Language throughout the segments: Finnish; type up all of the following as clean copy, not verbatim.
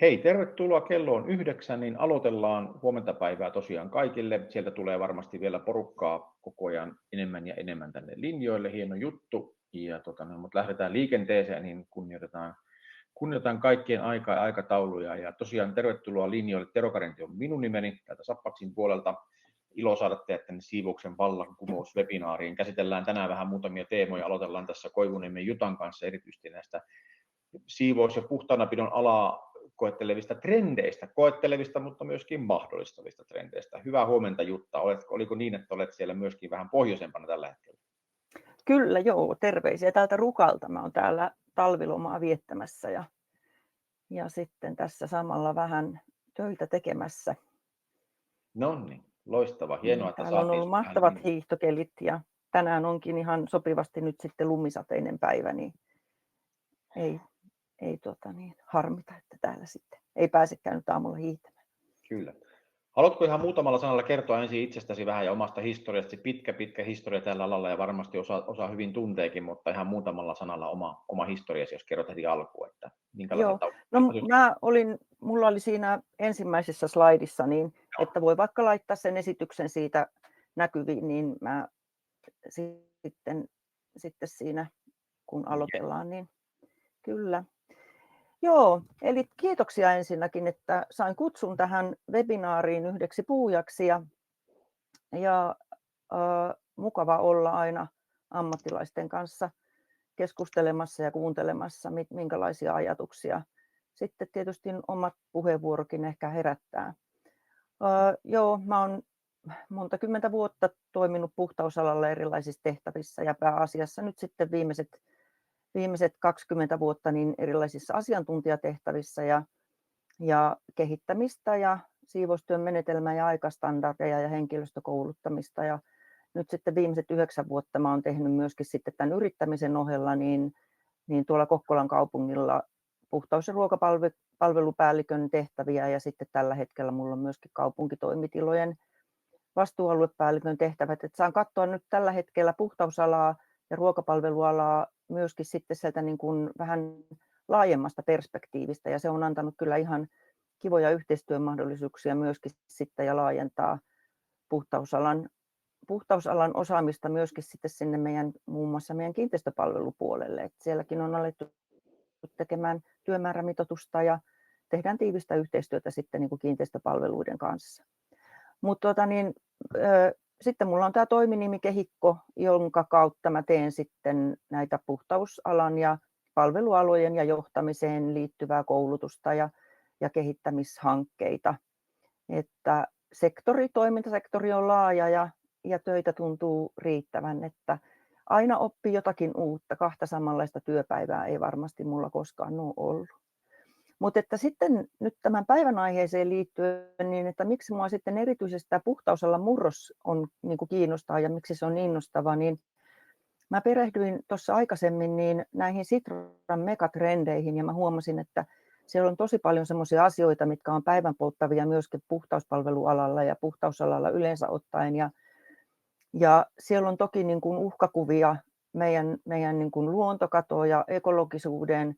Hei, tervetuloa. Kello on 9, niin aloitellaan huomenta päivää tosiaan kaikille. Sieltä tulee varmasti vielä porukkaa koko ajan enemmän ja enemmän tänne linjoille. Hieno juttu. Mutta lähdetään liikenteeseen, niin kunnioitetaan kaikkien aikaa ja aikatauluja. Ja tosiaan tervetuloa linjoille. Tero Karenti on minun nimeni täältä Sappaksin puolelta. Ilo saada teidät tänne Siivouksen vallankumous-webinaariin. Käsitellään tänään vähän muutamia teemoja. Aloitellaan tässä Koivuniemen Jutan kanssa erityisesti näistä siivous- ja puhtaanapidon alaa koettelevista, mutta myöskin mahdollistavista trendeistä. Hyvää huomenta Jutta. Oliko niin, että olet siellä myöskin vähän pohjoisempana tällä hetkellä? Kyllä, joo, terveisiä täältä Rukalta. Mä oon täällä talvilomaa viettämässä ja sitten tässä samalla vähän töitä tekemässä. Noniin, loistava. Hienoa, että Täällä on saatiin ollut vähän mahtavat hiihtokelit ja tänään onkin ihan sopivasti nyt sitten lumisateinen päivä, niin ei harmita, että täällä sitten ei pääsekään nyt aamulla hiihtämään. Kyllä. Haluatko ihan muutamalla sanalla kertoa ensin itsestäsi vähän ja omasta historiastasi? Pitkä historia tällä alalla ja varmasti osa hyvin tunteekin, mutta ihan muutamalla sanalla oma historiasi, jos kerrot heti alkuun, että minkälaiselta... No mulla oli siinä ensimmäisessä slaidissa, niin että voi vaikka laittaa sen esityksen siitä näkyviin, niin mä sitten siinä kun aloitellaan, niin kyllä. Joo, eli kiitoksia ensinnäkin, että sain kutsun tähän webinaariin yhdeksi puhujaksi ja mukava olla aina ammattilaisten kanssa keskustelemassa ja kuuntelemassa, minkälaisia ajatuksia sitten tietysti omat puheenvuorokin ehkä herättää. Mä oon monta kymmentä vuotta toiminut puhtausalalla erilaisissa tehtävissä ja pääasiassa nyt sitten viimeiset 20 vuotta niin erilaisissa asiantuntijatehtävissä ja kehittämistä ja siivoustyön menetelmä- ja aikastandardeja ja henkilöstökouluttamista. Ja nyt sitten viimeiset 9 vuotta mä oon tehnyt myöskin sitten tämän yrittämisen ohella niin tuolla Kokkolan kaupungilla puhtaus- ja ruokapalvelupäällikön tehtäviä ja sitten tällä hetkellä mulla on myöskin kaupunkitoimitilojen vastuualuepäällikön tehtävät. Et saan katsoa nyt tällä hetkellä puhtausalaa ja ruokapalvelualaa myöskin sitten sieltä niin kuin vähän laajemmasta perspektiivistä ja se on antanut kyllä ihan kivoja yhteistyömahdollisuuksia myöskin sitten ja laajentaa puhtausalan osaamista myöskin sitten sinne muun muassa meidän kiinteistöpalvelupuolelle. Et sielläkin on alettu tekemään työmäärämitoitusta ja tehdään tiivistä yhteistyötä sitten niin kuin kiinteistöpalveluiden kanssa. Mutta sitten mulla on tämä toiminimi Kehikko, jonka kautta mä teen sitten näitä puhtausalan ja palvelualojen ja johtamiseen liittyvää koulutusta ja kehittämishankkeita. Että toimintasektori on laaja ja töitä tuntuu riittävän, että aina oppii jotakin uutta. 2 samanlaista työpäivää ei varmasti mulla koskaan ole ollut. Mutta että sitten nyt tämän päivän aiheeseen liittyen, niin että miksi minua sitten erityisesti tämä puhtausalan murros on niin kuin kiinnostaa ja miksi se on innostava, niin mä perehdyin tuossa aikaisemmin niin näihin Sitran megatrendeihin ja mä huomasin, että siellä on tosi paljon semmoisia asioita, mitkä on päivänpolttavia myöskin puhtauspalvelualalla ja puhtausalalla yleensä ottaen. Ja siellä on toki niin kuin uhkakuvia meidän niin kuin luontokatoa ja ekologisuuden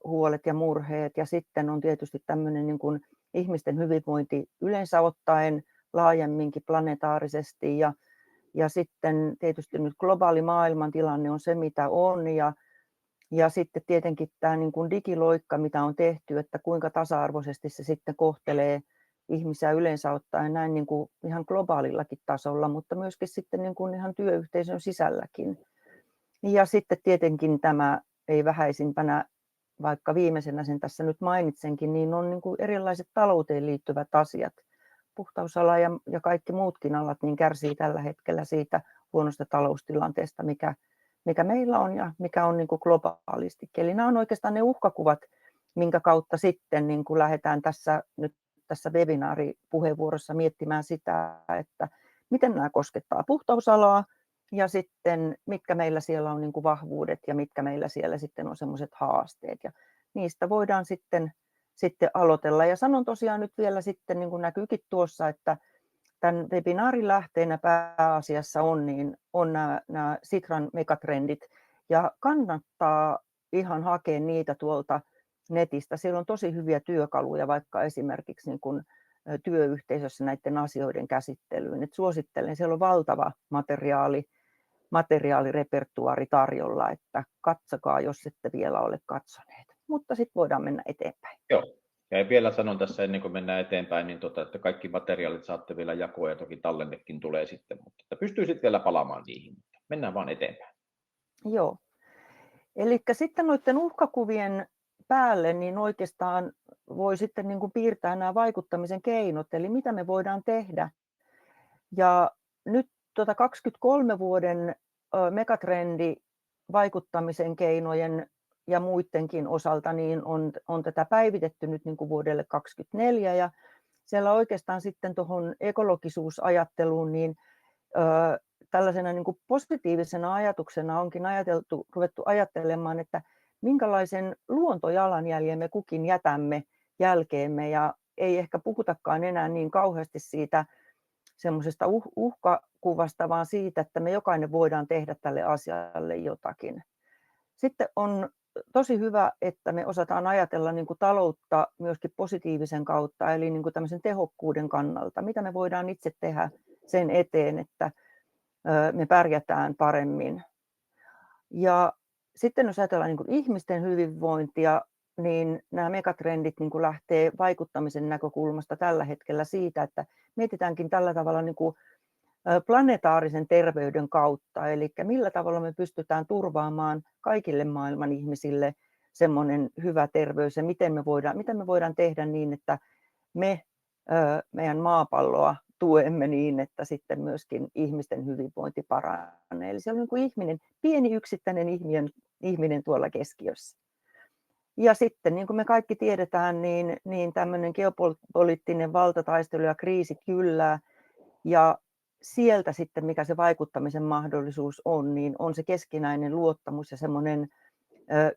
huolet ja murheet. Ja sitten on tietysti tämmöinen niin kuin ihmisten hyvinvointi yleensä ottaen laajemminkin planetaarisesti. Ja sitten tietysti nyt globaali maailmantilanne on se, mitä on. Ja sitten tietenkin tämä niin kuin digiloikka, mitä on tehty, että kuinka tasa-arvoisesti se sitten kohtelee ihmisiä yleensä ottaen näin niin kuin ihan globaalillakin tasolla, mutta myöskin sitten niin kuin ihan työyhteisön sisälläkin. Ja sitten tietenkin tämä ei vähäisimpänä, vaikka viimeisenä sen tässä nyt mainitsenkin, niin on niin kuin erilaiset talouteen liittyvät asiat. Puhtausala ja kaikki muutkin alat niin kärsii tällä hetkellä siitä huonosta taloustilanteesta, mikä meillä on ja mikä on niin kuin globaalisti. Eli nämä on oikeastaan ne uhkakuvat, minkä kautta sitten niin kuin lähdetään tässä webinaaripuheenvuorossa miettimään sitä, että miten nämä koskettaa puhtausalaa ja sitten mitkä meillä siellä on niin kuin vahvuudet ja mitkä meillä siellä sitten on semmoiset haasteet. Ja niistä voidaan sitten aloitella. Ja sanon tosiaan nyt vielä sitten, niin kuin näkyykin tuossa, että tämän webinaarin lähteenä pääasiassa on nämä Sitran megatrendit ja kannattaa ihan hakea niitä tuolta netistä. Siellä on tosi hyviä työkaluja vaikka esimerkiksi niin kuin työyhteisössä näiden asioiden käsittelyyn. Et suosittelen, siellä on valtava materiaalirepertuaari tarjolla, että katsokaa, jos ette vielä ole katsoneet. Mutta sitten voidaan mennä eteenpäin. Joo. Ja vielä sanon tässä ennen kuin mennään eteenpäin, niin että kaikki materiaalit saatte vielä jakoa ja toki tallennekin tulee sitten, mutta että pystyy sitten vielä palaamaan niihin. Mennään vaan eteenpäin. Joo. Eli sitten noiden uhkakuvien päälle niin oikeastaan voi sitten niin kuin piirtää nämä vaikuttamisen keinot, eli mitä me voidaan tehdä. Ja nyt 23 vuoden megatrendi vaikuttamisen keinojen ja muidenkin osalta niin on tätä päivitetty nyt niin kuin vuodelle 2024 ja siellä oikeastaan sitten tuohon ekologisuusajatteluun niin tällaisena niin kuin positiivisena ajatuksena onkin ruvettu ajattelemaan, että minkälaisen luontojalanjäljen me kukin jätämme jälkeemme ja ei ehkä puhutakaan enää niin kauheasti siitä semmoisesta uhkakuvasta, vaan siitä, että me jokainen voidaan tehdä tälle asialle jotakin. Sitten on tosi hyvä, että me osataan ajatella niin kuin taloutta myöskin positiivisen kautta, eli niin kuin tämmöisen tehokkuuden kannalta. Mitä me voidaan itse tehdä sen eteen, että me pärjätään paremmin. Ja sitten jos ajatellaan niin kuin ihmisten hyvinvointia, niin nämä megatrendit niin kuin lähtee vaikuttamisen näkökulmasta tällä hetkellä siitä, että mietitäänkin tällä tavalla niin kuin planetaarisen terveyden kautta, eli millä tavalla me pystytään turvaamaan kaikille maailman ihmisille semmoinen hyvä terveys ja miten me voidaan tehdä niin, että me meidän maapalloa tuemme niin, että sitten myöskin ihmisten hyvinvointi paranee. Eli se on niin kuin pieni yksittäinen ihminen tuolla keskiössä. Ja sitten, niin kuin me kaikki tiedetään, niin tämmöinen geopoliittinen valtataistelu ja kriisi kyllää. Ja sieltä sitten, mikä se vaikuttamisen mahdollisuus on, niin on se keskinäinen luottamus ja semmoinen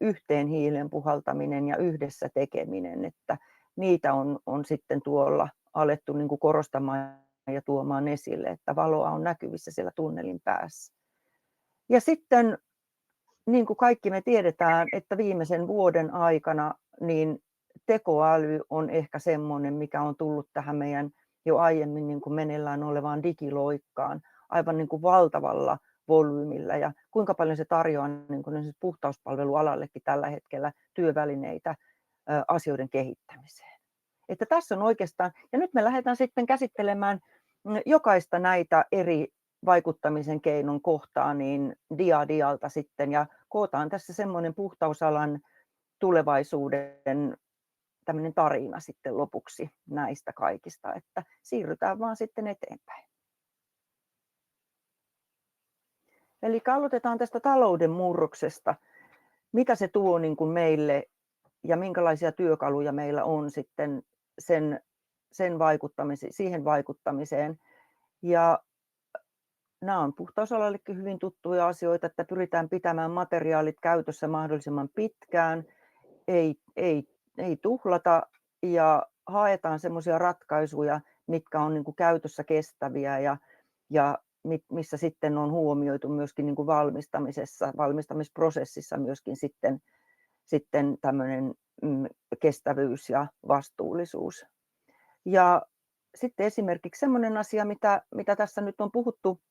yhteen hiilen puhaltaminen ja yhdessä tekeminen, että niitä on sitten tuolla alettu niin kuin korostamaan ja tuomaan esille, että valoa on näkyvissä siellä tunnelin päässä. Ja sitten, niin kuin kaikki me tiedetään, että viimeisen vuoden aikana niin tekoäly on ehkä semmoinen, mikä on tullut tähän meidän jo aiemmin niin kuin meneillään olevaan digiloikkaan aivan niin kuin valtavalla volyymilla ja kuinka paljon se tarjoaa niin kuin puhtauspalvelualallekin tällä hetkellä työvälineitä asioiden kehittämiseen. Että tässä on oikeastaan, ja nyt me lähdetään sitten käsittelemään jokaista näitä eri vaikuttamisen keinon kohtaa niin dialta sitten ja kootaan tässä semmoinen puhtausalan tulevaisuuden tämmöinen tarina sitten lopuksi näistä kaikista, että siirrytään vaan sitten eteenpäin. Eli aloitetaan tästä talouden murroksesta. Mitä se tuo niin kuin meille ja minkälaisia työkaluja meillä on sitten siihen vaikuttamiseen. Ja nämä on puhtausalallekin hyvin tuttuja asioita, että pyritään pitämään materiaalit käytössä mahdollisimman pitkään, ei tuhlata ja haetaan semmoisia ratkaisuja, mitkä on niin kuin käytössä kestäviä ja missä sitten on huomioitu myöskin niin kuin valmistamisprosessissa myöskin sitten tämmöinen kestävyys ja vastuullisuus. Ja sitten esimerkiksi semmoinen asia, mitä tässä nyt on puhuttu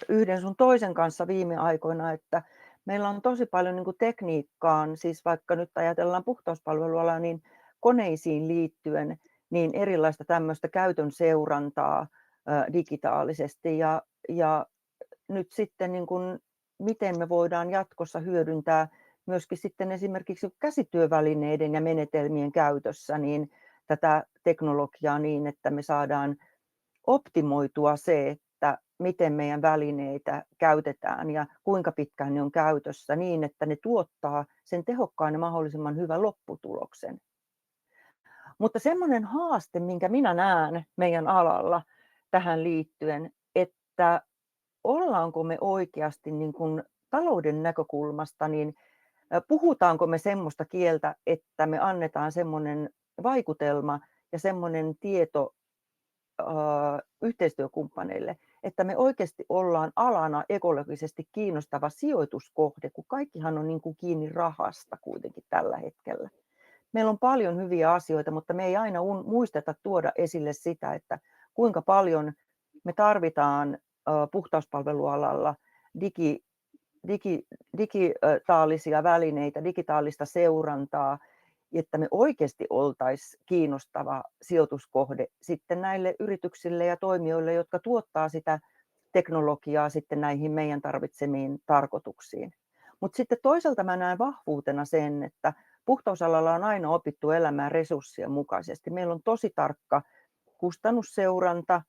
yhden sun toisen kanssa viime aikoina, että meillä on tosi paljon niin kuin tekniikkaan, siis vaikka nyt ajatellaan puhtauspalvelualaa, niin koneisiin liittyen niin erilaista tämmöistä käytön seurantaa digitaalisesti ja nyt sitten niin kuin, miten me voidaan jatkossa hyödyntää myöskin sitten esimerkiksi käsityövälineiden ja menetelmien käytössä niin tätä teknologiaa niin, että me saadaan optimoitua se, että miten meidän välineitä käytetään ja kuinka pitkään ne on käytössä niin, että ne tuottaa sen tehokkaan ja mahdollisimman hyvän lopputuloksen. Mutta semmoinen haaste, minkä minä näen meidän alalla tähän liittyen, että ollaanko me oikeasti niin kuin talouden näkökulmasta, niin puhutaanko me semmoista kieltä, että me annetaan semmoinen vaikutelma ja semmoinen tieto yhteistyökumppaneille, että me oikeasti ollaan alana ekologisesti kiinnostava sijoituskohde, kun kaikkihan on niin kuin kiinni rahasta kuitenkin tällä hetkellä. Meillä on paljon hyviä asioita, mutta me ei aina muisteta tuoda esille sitä, että kuinka paljon me tarvitaan puhtauspalvelualalla digitaalisia välineitä, digitaalista seurantaa, että me oikeasti oltaisiin kiinnostava sijoituskohde sitten näille yrityksille ja toimijoille, jotka tuottaa sitä teknologiaa sitten näihin meidän tarvitsemiin tarkoituksiin. Mutta sitten toisaalta mä näen vahvuutena sen, että puhtausalalla on aina opittu elämään resurssien mukaisesti. Meillä on tosi tarkka kustannusseuranta,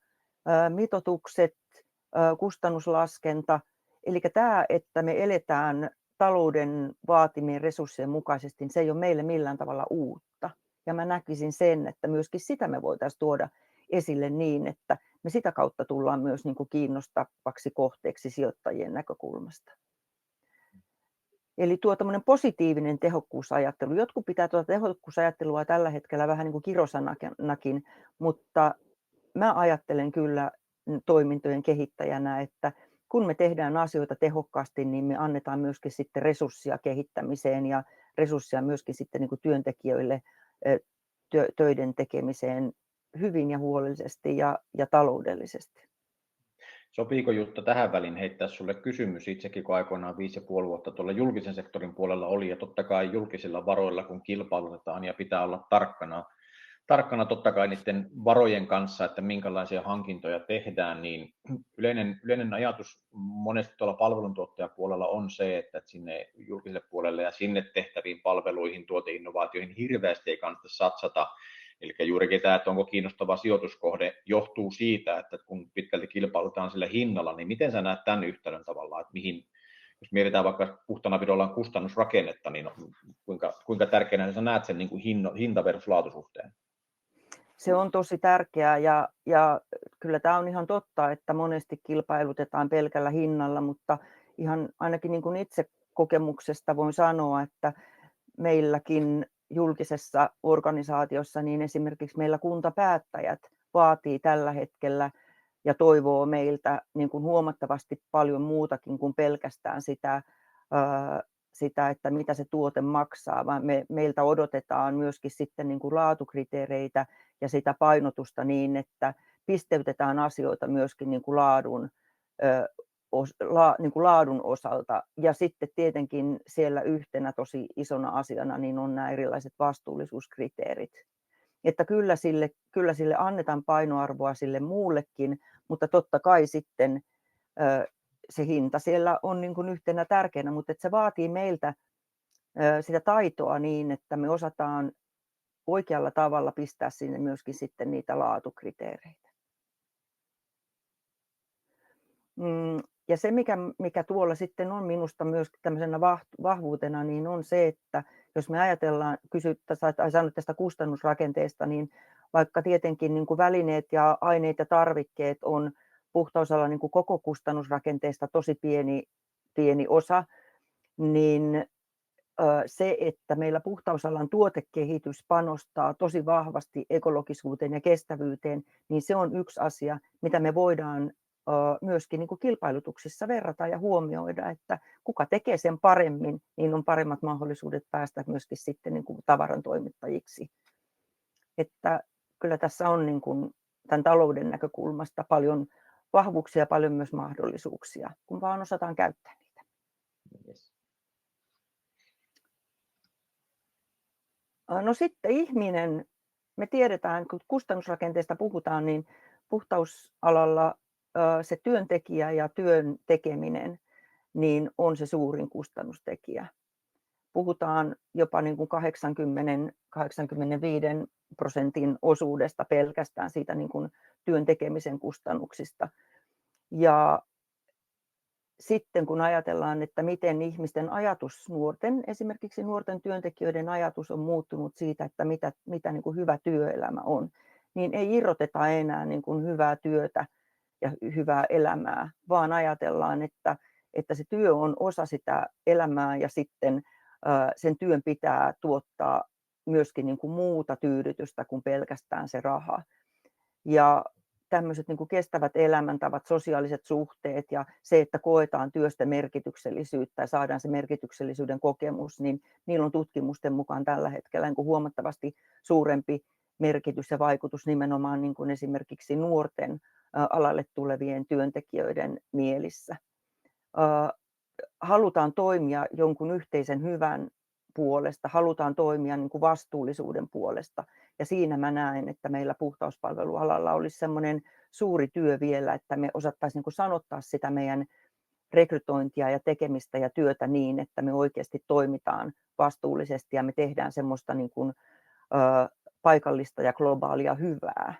mitoitukset, kustannuslaskenta. Eli tämä, että me eletään talouden vaatimien resurssien mukaisesti, niin se ei ole meille millään tavalla uutta. Ja mä näkisin sen, että myöskin sitä me voitaisiin tuoda esille niin, että me sitä kautta tullaan myös niin kuin kiinnostavaksi kohteeksi sijoittajien näkökulmasta. Eli tuo tämmöinen positiivinen tehokkuusajattelu. Jotkut pitää tuota tehokkuusajattelua tällä hetkellä vähän niin kuin kirosanakin, mutta mä ajattelen kyllä toimintojen kehittäjänä, että kun me tehdään asioita tehokkaasti, niin me annetaan myöskin sitten resurssia kehittämiseen ja resurssia myöskin sitten niin kuin työntekijöille töiden tekemiseen hyvin ja huolellisesti ja taloudellisesti. Sopiiko Jutta tähän väliin heittää sulle kysymys itsekin, kun aikoinaan 5,5 vuotta tuolla julkisen sektorin puolella oli, ja totta kai julkisilla varoilla, kun kilpailutetaan ja pitää olla tarkkana totta kai niiden varojen kanssa, että minkälaisia hankintoja tehdään, niin yleinen ajatus monesti tuolla palveluntuottajapuolella on se, että sinne julkiselle puolelle ja sinne tehtäviin palveluihin, tuoteinnovaatioihin hirveästi ei kannata satsata. Eli juurikin tämä, että onko kiinnostava sijoituskohde, johtuu siitä, että kun pitkälti kilpailutaan sillä hinnalla, niin miten sä näet tämän yhtälön tavallaan, että mihin, jos mietitään vaikka puhtana pidollaan kustannusrakennetta, niin kuinka tärkeänä sä näet sen niin kuin hinta versus laatusuhteen? Se on tosi tärkeää ja kyllä tämä on ihan totta, että monesti kilpailutetaan pelkällä hinnalla, mutta ihan ainakin niin kuin itse kokemuksesta voin sanoa, että meilläkin julkisessa organisaatiossa, niin esimerkiksi meillä kuntapäättäjät vaatii tällä hetkellä ja toivoo meiltä niin kuin huomattavasti paljon muutakin kuin pelkästään sitä, että mitä se tuote maksaa, vaan meiltä odotetaan myöskin sitten niin kuin laatukriteereitä ja sitä painotusta niin, että pisteytetään asioita myöskin niin kuin laadun osalta. Ja sitten tietenkin siellä yhtenä tosi isona asiana niin on nämä erilaiset vastuullisuuskriteerit. Että kyllä sille annetaan painoarvoa sille muullekin, mutta totta kai sitten se hinta siellä on niin kuin yhtenä tärkeänä, mutta että se vaatii meiltä sitä taitoa niin, että me osataan oikealla tavalla pistää sinne myöskin sitten niitä laatukriteereitä. Ja se, mikä tuolla sitten on minusta myös tämmöisenä vahvuutena, niin on se, että jos me ajatellaan, sanoit tästä kustannusrakenteesta, niin vaikka tietenkin niin kuin välineet ja aineet ja tarvikkeet on puhtausalla niin kuin koko kustannusrakenteesta tosi pieni osa, niin se, että meillä puhtausalan tuotekehitys panostaa tosi vahvasti ekologisuuteen ja kestävyyteen, niin se on yksi asia, mitä me voidaan myöskin niin kuin kilpailutuksissa verrata ja huomioida, että kuka tekee sen paremmin, niin on paremmat mahdollisuudet päästä myöskin sitten niin kuin tavaran toimittajiksi. Että kyllä tässä on niin kuin tämän talouden näkökulmasta paljon vahvuuksia ja paljon myös mahdollisuuksia, kun vaan osataan käyttää niitä. Yes. No sitten ihminen, me tiedetään, kun kustannusrakenteesta puhutaan, niin puhtausalalla se työntekijä ja työn tekeminen niin on se suurin kustannustekijä. Puhutaan jopa niin kuin 80-85% osuudesta pelkästään siitä niin kuin työn tekemisen kustannuksista. Ja sitten kun ajatellaan, että miten ihmisten ajatus, esimerkiksi nuorten työntekijöiden ajatus on muuttunut siitä, että mitä niin kuin hyvä työelämä on, niin ei irroteta enää niin kuin hyvää työtä ja hyvää elämää, vaan ajatellaan, että se työ on osa sitä elämää ja sitten sen työn pitää tuottaa myöskin niin kuin muuta tyydytystä kuin pelkästään se raha. Ja tämmöiset niin kuin kestävät elämäntavat, sosiaaliset suhteet ja se, että koetaan työstä merkityksellisyyttä ja saadaan se merkityksellisyyden kokemus, niin niillä on tutkimusten mukaan tällä hetkellä niin kuin huomattavasti suurempi merkitys ja vaikutus nimenomaan niin kuin esimerkiksi nuorten alalle tulevien työntekijöiden mielissä. Halutaan toimia jonkun yhteisen hyvän puolesta, halutaan toimia niin kuin vastuullisuuden puolesta. Ja siinä mä näen, että meillä puhtauspalvelualalla olisi semmoinen suuri työ vielä, että me osattaisiin niin kuin sanottaa sitä meidän rekrytointia ja tekemistä ja työtä niin, että me oikeasti toimitaan vastuullisesti ja me tehdään semmoista niin kuin, paikallista ja globaalia hyvää.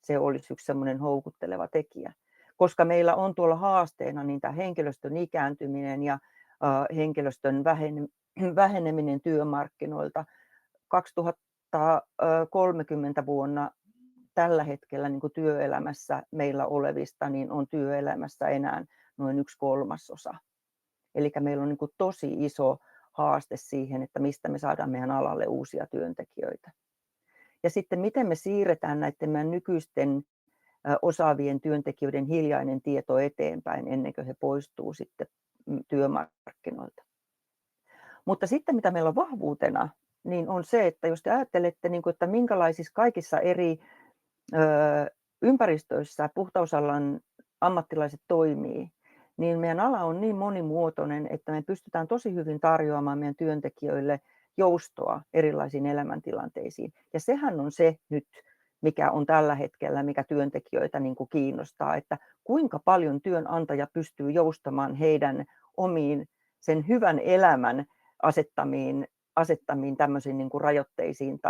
Se olisi yksi semmoinen houkutteleva tekijä. Koska meillä on tuolla haasteena niin tämä henkilöstön ikääntyminen ja henkilöstön väheneminen työmarkkinoilta. 2030 vuonna tällä hetkellä niin kuin työelämässä meillä olevista niin on työelämässä enää noin 1/3. Eli meillä on niin kuin tosi iso haaste siihen, että mistä me saadaan meidän alalle uusia työntekijöitä. Ja sitten miten me siirretään näiden meidän nykyisten osaavien työntekijöiden hiljainen tieto eteenpäin ennen kuin he poistuu sitten työmarkkinoilta. Mutta sitten mitä meillä on vahvuutena, niin on se, että jos te ajattelette, että minkälaisissa kaikissa eri ympäristöissä puhtausalan ammattilaiset toimii, niin meidän ala on niin monimuotoinen, että me pystytään tosi hyvin tarjoamaan meidän työntekijöille joustoa erilaisiin elämäntilanteisiin. Ja sehän on se nyt, mikä on tällä hetkellä, mikä työntekijöitä niin kuin kiinnostaa, että kuinka paljon työnantaja pystyy joustamaan heidän omiin sen hyvän elämän asettamiin tämmöisiin niin kuin rajoitteisiin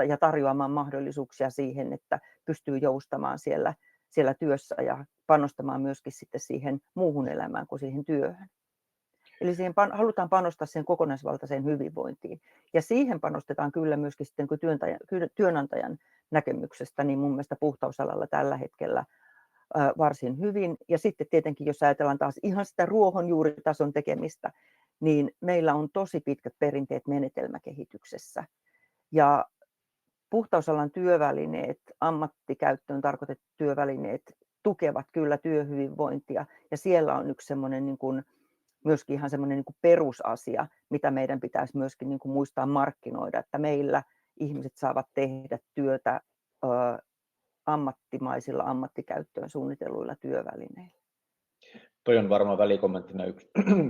ja tarjoamaan mahdollisuuksia siihen, että pystyy joustamaan siellä työssä ja panostamaan myöskin sitten siihen muuhun elämään kuin siihen työhön. Eli siihen halutaan panostaa sen kokonaisvaltaiseen hyvinvointiin. Ja siihen panostetaan kyllä myöskin sitten kun työnantajan näkemyksestä, niin mun mielestä puhtausalalla tällä hetkellä varsin hyvin. Ja sitten tietenkin, jos ajatellaan taas ihan sitä ruohonjuuritason tekemistä, niin meillä on tosi pitkät perinteet menetelmäkehityksessä. Ja puhtausalan työvälineet, ammattikäyttöön tarkoitetut työvälineet tukevat kyllä työhyvinvointia. Ja siellä on yksi semmoinen niin kuin myöskin ihan semmoinen niin kuin perusasia, mitä meidän pitäisi myöskin niin kuin muistaa markkinoida, että meillä ihmiset saavat tehdä työtä ammattimaisilla ammattikäyttöön suunnitelluilla työvälineillä. Toi on varmaan välikommenttina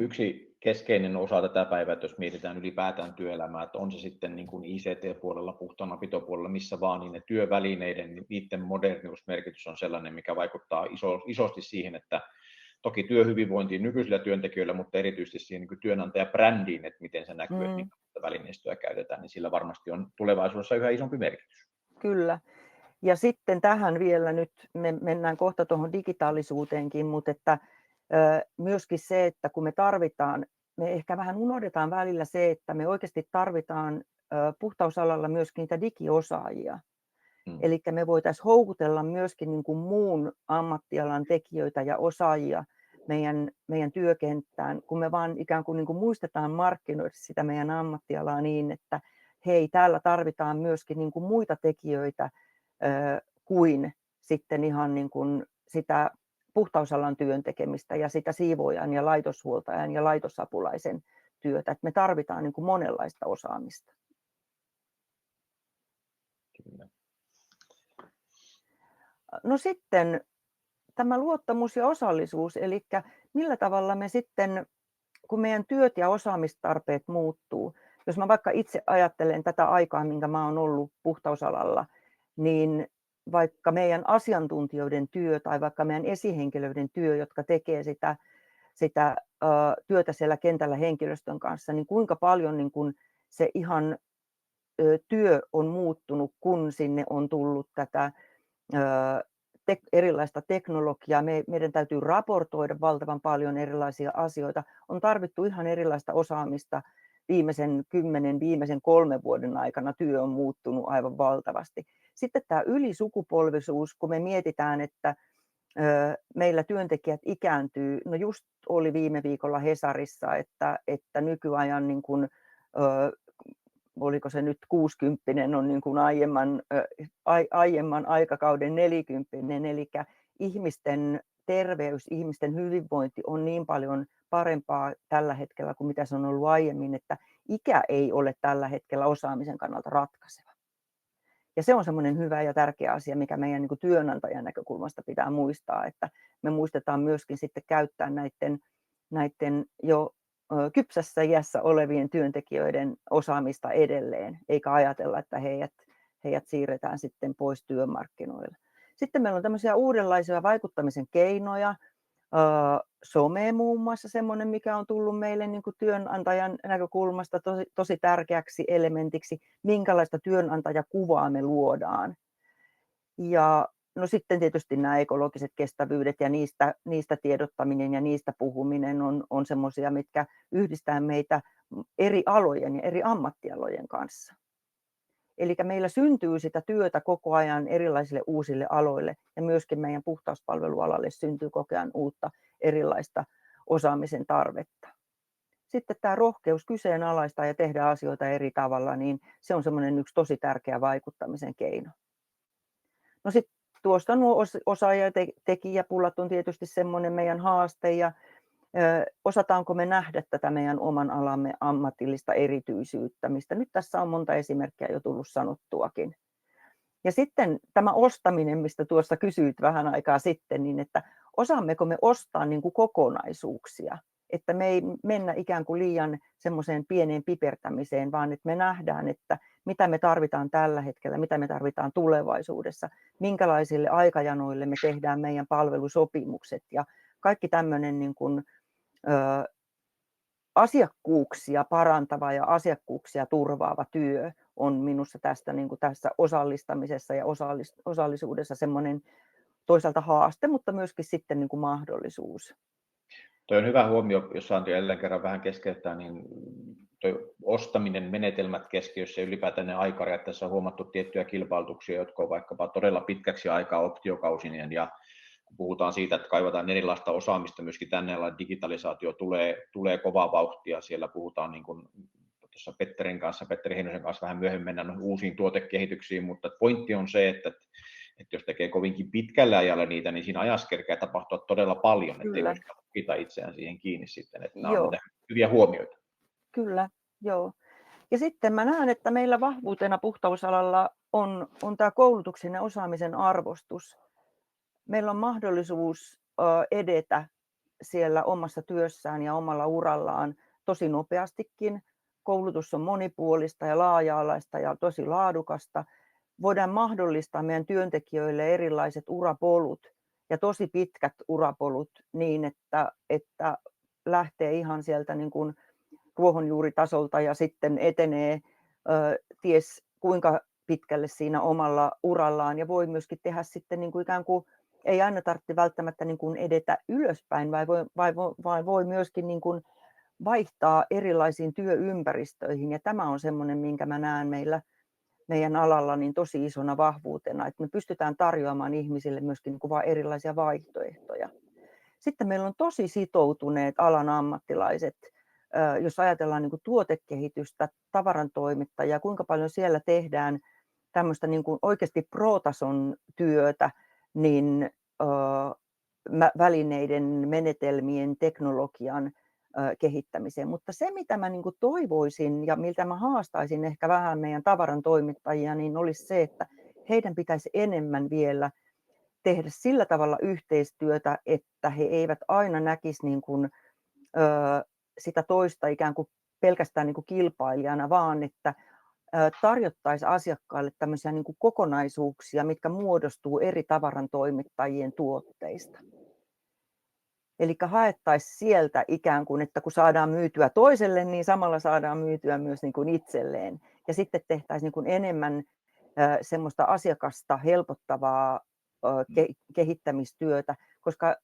yksi keskeinen osa tätä päivää, että jos mietitään ylipäätään työelämää, että on se sitten niin kuin ICT-puolella, puhtaanapitopuolella, missä vaan, niin ne työvälineiden, niin niiden moderniusmerkitys on sellainen, mikä vaikuttaa isosti siihen, että toki työhyvinvointiin nykyisillä työntekijöillä, mutta erityisesti siihen niin työnantajabrändiin, että miten se näkyy, että niitä välineistöä käytetään, niin sillä varmasti on tulevaisuudessa yhä isompi merkitys. Kyllä. Ja sitten tähän vielä nyt, me mennään kohta tuohon digitaalisuuteenkin, mutta että myöskin se, että kun me ehkä vähän unohdetaan välillä se, että me oikeasti tarvitaan puhtausalalla myöskin niitä digiosaajia. Eli me voitaisiin houkutella myöskin niin kuin muun ammattialan tekijöitä ja osaajia meidän työkenttään, kun me vaan ikään kuin, muistetaan markkinoida sitä meidän ammattialaa niin, että hei, täällä tarvitaan myöskin niin kuin muita tekijöitä kuin sitten ihan niin kuin sitä puhtausalan työn tekemistä ja sitä siivoojan ja laitoshuoltajan ja laitosapulaisen työtä. Että me tarvitaan niin kuin monenlaista osaamista. Kyllä. No sitten tämä luottamus ja osallisuus, eli millä tavalla me sitten, kun meidän työt ja osaamistarpeet muuttuu, jos mä vaikka itse ajattelen tätä aikaa, minkä mä oon ollut puhtausalalla, niin vaikka meidän asiantuntijoiden työ tai vaikka meidän esihenkilöiden työ, jotka tekee sitä työtä siellä kentällä henkilöstön kanssa, niin kuinka paljon niin kun se ihan työ on muuttunut, kun sinne on tullut tätä erilaista teknologiaa. Meidän täytyy raportoida valtavan paljon erilaisia asioita. On tarvittu ihan erilaista osaamista. Viimeisen 3 vuoden aikana työ on muuttunut aivan valtavasti. Sitten tämä ylisukupolvisuus, kun me mietitään, että meillä työntekijät ikääntyy. No just oli viime viikolla Hesarissa, että nykyajan niin kuin, oliko se nyt 60, on niin kuin aiemman aikakauden 40, eli ihmisten terveys, ihmisten hyvinvointi on niin paljon parempaa tällä hetkellä kuin mitä se on ollut aiemmin, että ikä ei ole tällä hetkellä osaamisen kannalta ratkaiseva. Ja se on semmoinen hyvä ja tärkeä asia, mikä meidän niin kuin työnantajan näkökulmasta pitää muistaa, että me muistetaan myöskin sitten käyttää näiden jo kypsässä iässä olevien työntekijöiden osaamista edelleen, eikä ajatella, että heidät siirretään sitten pois työmarkkinoille. Sitten meillä on tämmöisiä uudenlaisia vaikuttamisen keinoja. Some muun muassa semmoinen, mikä on tullut meille niin kuin työnantajan näkökulmasta tosi tärkeäksi elementiksi, minkälaista työnantajakuvaa me luodaan. Ja no sitten tietysti nämä ekologiset kestävyydet ja niistä tiedottaminen ja niistä puhuminen on semmoisia, mitkä yhdistää meitä eri alojen ja eri ammattialojen kanssa. Eli meillä syntyy sitä työtä koko ajan erilaisille uusille aloille ja myöskin meidän puhtauspalvelualalle syntyy koko ajan uutta erilaista osaamisen tarvetta. Sitten tämä rohkeus kyseenalaistaa ja tehdä asioita eri tavalla, niin se on semmoinen yksi tosi tärkeä vaikuttamisen keino. No sitten tuosta nuo osaajatekijäpullat on tietysti semmoinen meidän haaste ja osataanko me nähdä tätä meidän oman alamme ammatillista erityisyyttä, mistä nyt tässä on monta esimerkkiä jo tullut sanottuakin. Ja sitten tämä ostaminen, mistä tuossa kysyit vähän aikaa sitten, niin että osaammeko me ostaa niin kuin kokonaisuuksia, että me ei mennä ikään kuin liian semmoiseen pieneen pipertämiseen, vaan että me nähdään, että mitä me tarvitaan tällä hetkellä, mitä me tarvitaan tulevaisuudessa, minkälaisille aikajanoille me tehdään meidän palvelusopimukset ja kaikki tämmöinen niin kuin, asiakkuuksia parantava ja asiakkuuksia turvaava työ on minusta tästä, niin kuin tässä osallistamisessa ja osallisuudessa semmoinen toisaalta haaste, mutta myöskin sitten niin kuin mahdollisuus. Tuo on hyvä huomio, jos saan jälleen kerran vähän keskeyttää, niin tuo ostaminen, menetelmät keskiössä ja ylipäätään ne aikarajat, tässä on huomattu tiettyjä kilpailutuksia, jotka on vaikkapa todella pitkäksi aikaa optiokausinen, ja kun puhutaan siitä, että kaivataan erilaista osaamista, myöskin tänne digitalisaatio tulee kovaa vauhtia, siellä puhutaan niin kuin tuossa Petteri Heinosen kanssa vähän myöhemmin mennään uusiin tuotekehityksiin, mutta pointti on se, että jos tekee kovinkin pitkällä ajalla niitä, niin siinä ajassa kerkeää tapahtua todella paljon, ettei myöskään lukita itseään siihen kiinni sitten, että nämä on hyviä huomioita. Kyllä, joo. Ja sitten mä näen, että meillä vahvuutena puhtausalalla on tämä koulutuksen ja osaamisen arvostus. Meillä on mahdollisuus edetä siellä omassa työssään ja omalla urallaan tosi nopeastikin. Koulutus on monipuolista ja laaja-alaista ja tosi laadukasta. Voidaan mahdollistaa meidän työntekijöille erilaiset urapolut ja tosi pitkät urapolut niin, että lähtee ihan sieltä niin kuin ruohonjuuritasolta ja sitten etenee ties kuinka pitkälle siinä omalla urallaan ja voi myöskin tehdä sitten niin kuin ikään kuin ei aina tarvitse välttämättä niin kuin edetä ylöspäin, vaan voi myöskin niin kuin vaihtaa erilaisiin työympäristöihin. Ja tämä on semmoinen, minkä mä näen meidän alalla niin tosi isona vahvuutena, että me pystytään tarjoamaan ihmisille myöskin niin kuin vaan erilaisia vaihtoehtoja. Sitten meillä on tosi sitoutuneet alan ammattilaiset, jos ajatellaan niin kuin tuotekehitystä, tavarantoimittajia, kuinka paljon siellä tehdään tämmöistä niin kuin oikeasti pro-tason työtä, niin välineiden, menetelmien, teknologian kehittämiseen. Mutta se, mitä mä niin kuin toivoisin ja miltä mä haastaisin ehkä vähän meidän tavarantoimittajia, niin olisi se, että heidän pitäisi enemmän vielä tehdä sillä tavalla yhteistyötä, että he eivät aina näkisi niin kuin, sitä toista ikään kuin pelkästään niin kuin kilpailijana, vaan että tarjottaisiin asiakkaille tämmöisiä niin kuin kokonaisuuksia, mitkä muodostuu eri tavarantoimittajien tuotteista. Eli haettaisiin sieltä ikään kuin, että kun saadaan myytyä toiselle, niin samalla saadaan myytyä myös niin kuin itselleen. Ja sitten tehtäisiin niin kuin enemmän semmoista asiakasta helpottavaa kehittämistyötä, koska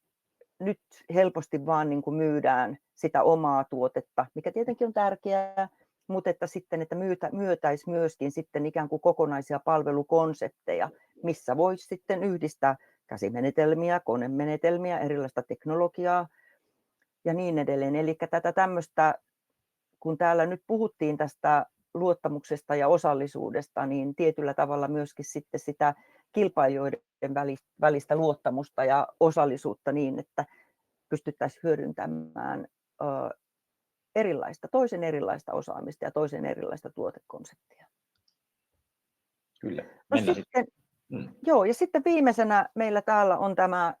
nyt helposti vaan niin kuin myydään sitä omaa tuotetta, mikä tietenkin on tärkeää, mutta että sitten, että myytäisi myöskin sitten ikään kuin kokonaisia palvelukonsepteja, missä voisi sitten yhdistää käsimenetelmiä, konemenetelmiä, erilaista teknologiaa ja niin edelleen. Eli tätä tämmöistä, kun täällä nyt puhuttiin tästä luottamuksesta ja osallisuudesta, niin tietyllä tavalla myöskin sitten sitä kilpailijoiden välistä luottamusta ja osallisuutta niin, että pystyttäisiin hyödyntämään toisen erilaista osaamista ja toisen erilaista tuotekonseptia. Kyllä, No joo, ja sitten viimeisenä meillä täällä on tämä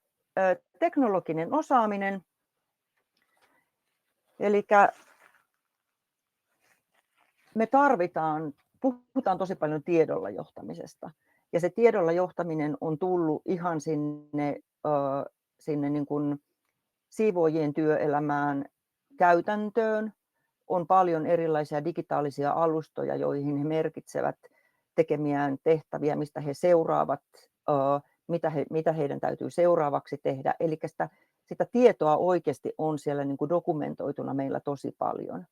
teknologinen osaaminen. Eli me puhutaan tosi paljon tiedolla johtamisesta. Ja se tiedolla johtaminen on tullut ihan sinne niin kuin siivoojien työelämään käytäntöön. On paljon erilaisia digitaalisia alustoja, joihin he merkitsevät tekemiään tehtäviä, mistä he seuraavat, mitä heidän täytyy seuraavaksi tehdä. Eli sitä tietoa oikeasti on siellä niin kuin dokumentoituna meillä tosi paljon.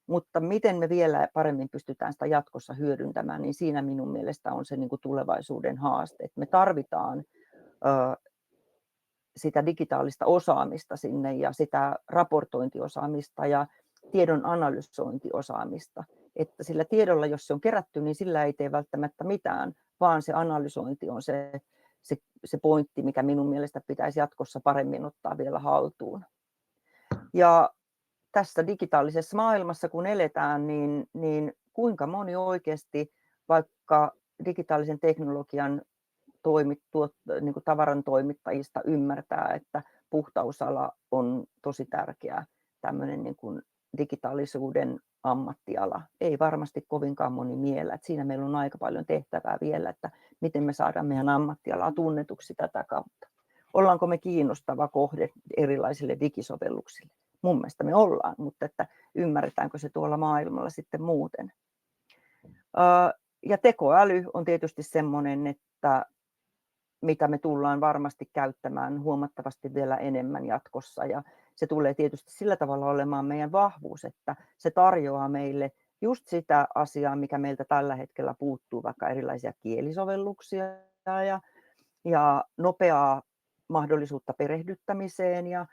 Mutta miten me vielä paremmin pystytään sitä jatkossa hyödyntämään, niin siinä minun mielestä on se niin kuin tulevaisuuden haaste. Että me tarvitaan sitä digitaalista osaamista sinne ja sitä raportointiosaamista ja tiedon analysointiosaamista. Että sillä tiedolla, jos se on kerätty, niin sillä ei tee välttämättä mitään, vaan se analysointi on se pointti, mikä minun mielestä pitäisi jatkossa paremmin ottaa vielä haltuun. Ja tässä digitaalisessa maailmassa, kun eletään, niin kuinka moni oikeasti vaikka digitaalisen teknologian niin kuin tavaran toimittajista ymmärtää, että puhtausala on tosi tärkeä tämmöinen niin kuin digitaalisuuden ammattiala. Ei varmasti kovinkaan moni miellä. Että siinä meillä on aika paljon tehtävää vielä, että miten me saadaan meidän ammattialaa tunnetuksi tätä kautta. Ollaanko me kiinnostava kohde erilaisille digisovelluksille? Mun mielestä me ollaan, mutta että ymmärretäänkö se tuolla maailmalla sitten muuten. Ja tekoäly on tietysti semmoinen, että mitä me tullaan varmasti käyttämään huomattavasti vielä enemmän jatkossa. Ja se tulee tietysti sillä tavalla olemaan meidän vahvuus, että se tarjoaa meille just sitä asiaa, mikä meiltä tällä hetkellä puuttuu, vaikka erilaisia kielisovelluksia ja nopeaa mahdollisuutta perehdyttämiseen ja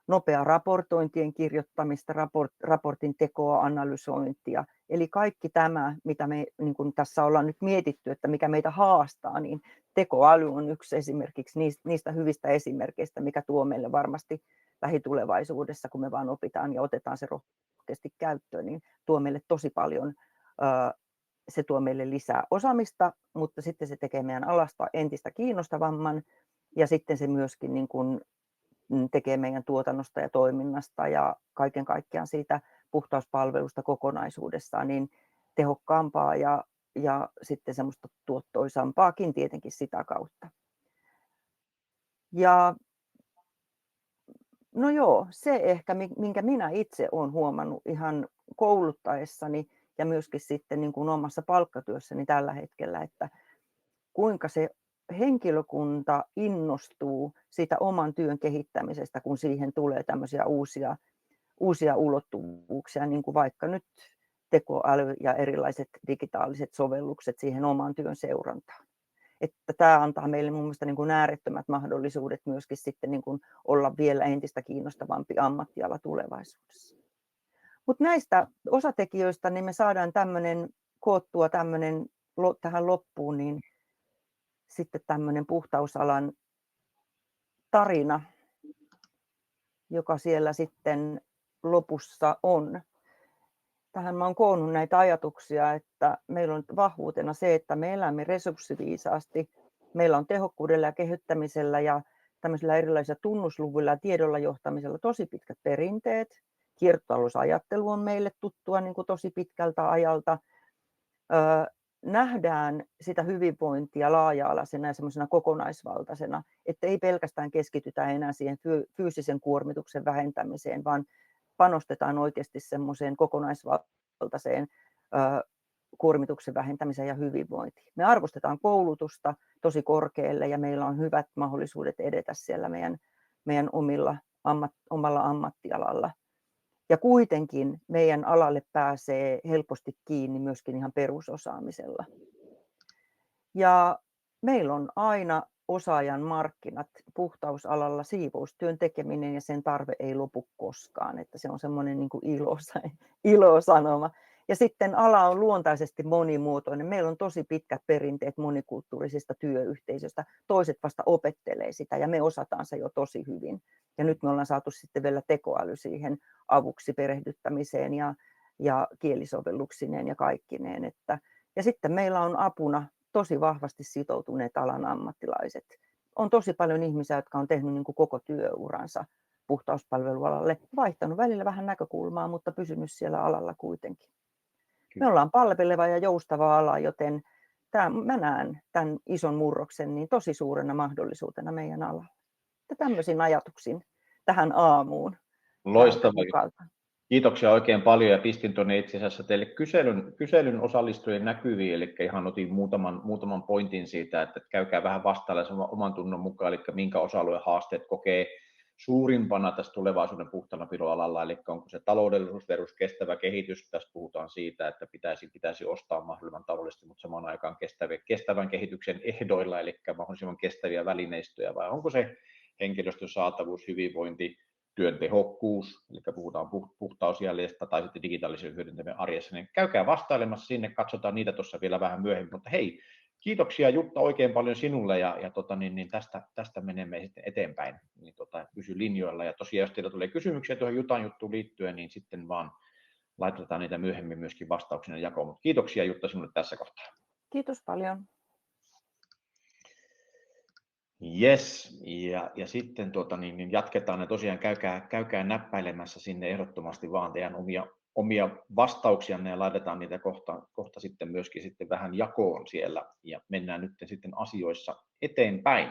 nopeaa raportointien kirjoittamista, raportin tekoa, analysointia. Eli kaikki tämä, mitä me niin kuin tässä ollaan nyt mietitty, että mikä meitä haastaa, niin tekoäly on yksi esimerkiksi niistä hyvistä esimerkkeistä, mikä tuo meille varmasti lähitulevaisuudessa, kun me vaan opitaan ja otetaan se rohkeasti käyttöön, niin tuo meille tosi paljon, se tuo meille lisää osaamista, mutta sitten se tekee meidän alasta entistä kiinnostavamman ja sitten se myöskin niin kuin tekee meidän tuotannosta ja toiminnasta ja kaiken kaikkiaan siitä puhtauspalvelusta kokonaisuudessaan niin tehokkaampaa ja sitten semmoista tuottoisampaakin tietenkin sitä kautta. Ja no joo, se ehkä, minkä minä itse olen huomannut ihan kouluttaessani ja myöskin sitten niin kuin omassa palkkatyössäni tällä hetkellä, että kuinka se henkilökunta innostuu siitä oman työn kehittämisestä, kun siihen tulee tämmöisiä uusia ulottuvuuksia, niin kuin vaikka nyt tekoäly ja erilaiset digitaaliset sovellukset siihen oman työn seurantaan. Että tämä antaa meille mun mielestä niin kuin äärettömät mahdollisuudet myöskin sitten niin kuin olla vielä entistä kiinnostavampi ammattiala tulevaisuudessa. Mutta näistä osatekijöistä niin me saadaan koottua tähän loppuun, niin sitten tämmöinen puhtausalan tarina, joka siellä sitten lopussa on. Tähän mä oon koonnut näitä ajatuksia, että meillä on vahvuutena se, että me elämme resurssiviisaasti. Meillä on tehokkuudella ja kehittämisellä ja tämmöisillä erilaisilla tunnusluvuilla ja tiedolla johtamisella tosi pitkät perinteet. Kiertotalousajattelu on meille tuttua niin kuin tosi pitkältä ajalta. Nähdään sitä hyvinvointia laaja-alaisena ja semmoisena kokonaisvaltaisena, että ei pelkästään keskitytä enää siihen fyysisen kuormituksen vähentämiseen, vaan panostetaan oikeasti semmoiseen kokonaisvaltaiseen kuormituksen vähentämiseen ja hyvinvointiin. Me arvostetaan koulutusta tosi korkealle ja meillä on hyvät mahdollisuudet edetä siellä meidän omalla ammattialalla. Ja kuitenkin meidän alalle pääsee helposti kiinni myöskin ihan perusosaamisella. Ja meillä on aina osaajan markkinat puhtausalalla, siivoustyön tekeminen ja sen tarve ei lopu koskaan. Että se on semmoinen niin kuin ilosanoma. Ja sitten ala on luontaisesti monimuotoinen. Meillä on tosi pitkät perinteet monikulttuurisista työyhteisöistä. Toiset vasta opettelee sitä ja me osataan se jo tosi hyvin. Ja nyt me ollaan saatu sitten vielä tekoäly siihen avuksi perehdyttämiseen ja kielisovelluksineen ja kaikkineen. Ja sitten meillä on apuna tosi vahvasti sitoutuneet alan ammattilaiset. On tosi paljon ihmisiä, jotka on tehnyt niin kuin koko työuransa puhtauspalvelualalle, vaihtanut välillä vähän näkökulmaa, mutta pysynyt siellä alalla kuitenkin. Me ollaan palveleva ja joustava ala, joten mä näen tämän ison murroksen niin tosi suurena mahdollisuutena meidän alalla. Ja tämmöisin ajatuksin tähän aamuun. Loistavaa. Kiitoksia oikein paljon ja pistin tuonne itse asiassa teille kyselyn osallistujien näkyviin, eli ihan otin muutaman pointin siitä, että käykää vähän vastailla oman tunnon mukaan, eli minkä osa-alueen haasteet kokee suurimpana tässä tulevaisuuden puhtaanapitoalalla, eli onko se taloudellisuus versus kestävä kehitys, tässä puhutaan siitä, että pitäisi ostaa mahdollisimman taloudellisesti, mutta samaan aikaan kestävän kehityksen ehdoilla, eli mahdollisimman kestäviä välineistöjä, vai onko se henkilöstön saatavuus, hyvinvointi, työn tehokkuus, eli puhutaan puhtausjäljestä tai sitten digitaalisen hyödyntäminen arjessa, niin käykää vastailemassa sinne, katsotaan niitä tuossa vielä vähän myöhemmin, mutta hei, kiitoksia Jutta oikein paljon sinulle ja tästä menemme sitten eteenpäin, niin pysy linjoilla ja tosiaan jos teillä tulee kysymyksiä tuohon Jutan juttuun liittyen, niin sitten vaan laitetaan niitä myöhemmin myöskin vastauksena jakoon, mutta kiitoksia Jutta sinulle tässä kohtaa. Kiitos paljon. Yes, ja sitten jatketaan ja tosiaan käykää näppäilemässä sinne ehdottomasti vaan teidän omia vastauksianne ja laitetaan niitä kohta sitten myöskin sitten vähän jakoon siellä ja mennään nyt sitten asioissa eteenpäin.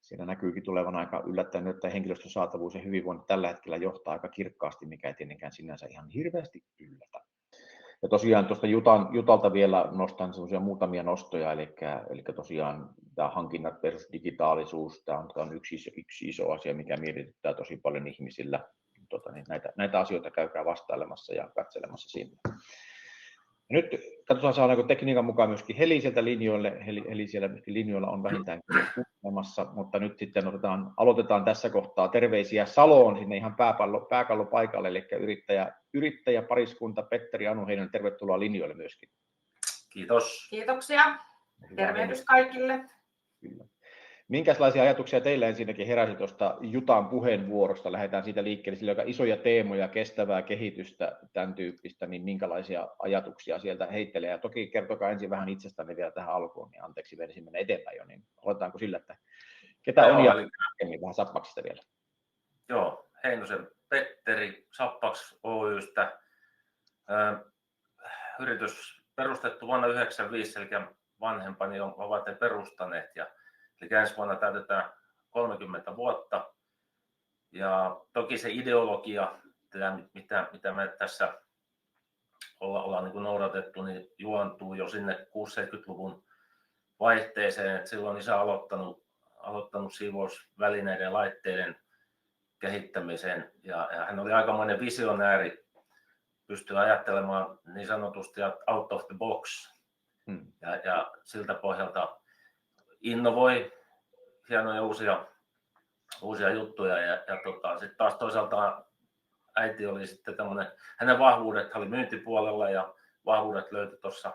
Siinä näkyykin tulevan aika yllättäen, että henkilöstön saatavuus ja hyvinvointi tällä hetkellä johtaa aika kirkkaasti, mikä ei tietenkään sinänsä ihan hirveästi yllätä. Ja tosiaan tuosta Jutalta vielä nostan semmoisia muutamia nostoja, eli tosiaan tämä hankinnat versus digitaalisuus, tämä on yksi iso asia, mikä mietityttää tosi paljon ihmisillä. Näitä asioita käykää vastailemassa ja katselemassa sinne. Ja nyt katsotaan saadaanko tekniikan mukaan myöskin Heli sieltä linjoille, Heli siellä myöskin linjoilla on vähintäänkin kuulemassa, mutta nyt sitten aloitetaan tässä kohtaa terveisiä Saloon sinne ihan pääkallopaikalle, eli yrittäjäpariskunta Petteri ja Anu Heinonen, tervetuloa linjoille myöskin. Kiitos. Kiitoksia. Tervehdys kaikille. Kyllä. Minkälaisia ajatuksia teillä ensinnäkin heräsi tuosta Jutan puheenvuorosta? Lähdetään siitä liikkeelle, sillä aika isoja teemoja, kestävää kehitystä, tämän tyyppistä, niin minkälaisia ajatuksia sieltä heittelee? Ja toki kertokaa ensin vähän itsestänne vielä tähän alkuun, niin anteeksi, menisin mennä eteenpäin jo, niin aloitetaanko sillä, että ketä on ja vähän Sappaksista vielä? Joo, Heinosen Petteri Sappaks Oy:stä. Yritys perustettu vuonna 1995, eli vanhempani ovat ne perustaneet. Eli ensi vuonna täytetään 30 vuotta. Ja toki se ideologia, mitä me tässä ollaan niin kuin noudatettu, niin juontuu jo sinne 60-70-luvun vaihteeseen. Et silloin isä aloittanut siivousvälineiden ja laitteiden kehittämisen. Ja hän oli aikamoinen visionääri, pystyi ajattelemaan niin sanotusti out of the box. Ja siltä pohjalta innovoi hienoja uusia juttuja ja sitten taas toisaalta äiti oli sitten tämmöinen, hänen vahvuudet oli myyntipuolella ja vahvuudet löytyi tuossa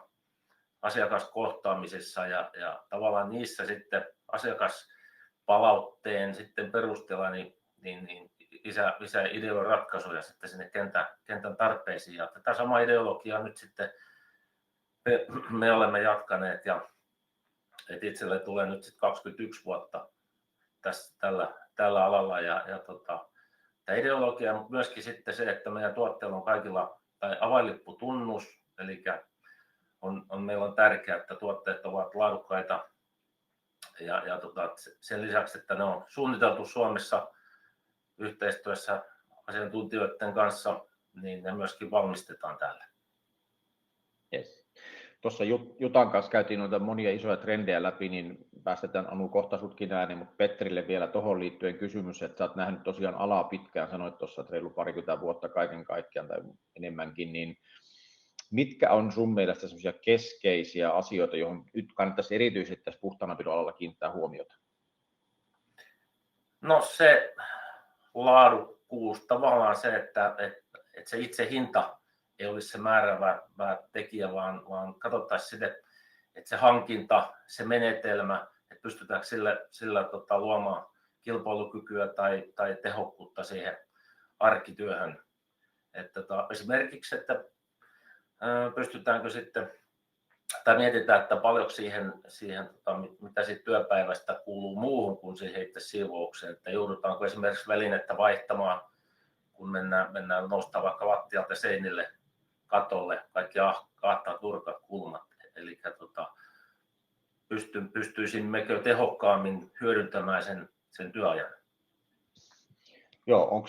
asiakaskohtaamisessa ja tavallaan niissä sitten asiakaspalautteen sitten perusteella niin isä ideoi ratkaisuja sitten sinne kentän tarpeisiin ja tätä samaa ideologiaa nyt sitten me olemme jatkaneet ja että itselle tulee nyt sitten 21 vuotta tällä alalla ja tämä ideologia, mutta myöskin sitten se, että meidän tuotteilla on kaikilla tai avainlipputunnus, eli meillä on tärkeää, että tuotteet ovat laadukkaita ja sen lisäksi, että ne on suunniteltu Suomessa yhteistyössä asiantuntijoiden kanssa, niin ne myöskin valmistetaan täällä. Yes. Tuossa Jutan kanssa käytiin noita monia isoja trendejä läpi, niin päästetään Anu kohta sutkin ääneen, mutta Petterille vielä tuohon liittyen kysymys, että sä oot nähnyt tosiaan alaa pitkään, sanoit tuossa, että reilu 20 vuotta kaiken kaikkiaan tai enemmänkin, niin mitkä on sun mielestä sellaisia keskeisiä asioita, joihin nyt kannattaisi erityisesti tässä puhtaanapitoalalla kiinnittää huomiota? No se laadukkuus, tavallaan se, että se itse hinta ei olisi se määräävä tekijä, vaan katsottaisiin sitten, että se hankinta, se menetelmä, että pystytäänkö sillä luomaan kilpailukykyä tai tehokkuutta siihen arkityöhön. Että esimerkiksi, että pystytäänkö sitten, tai mietitään, että paljonko siihen mitä siitä työpäivästä kuuluu muuhun kuin siihen itse siivoukseen, että joudutaanko esimerkiksi välinettä vaihtamaan, kun mennään nostaa vaikka lattialta seinille, katolle, kaikki ahtaat nurkat, kulmat. Eli pystyisimmekö tehokkaammin hyödyntämään sen työajan? Joo,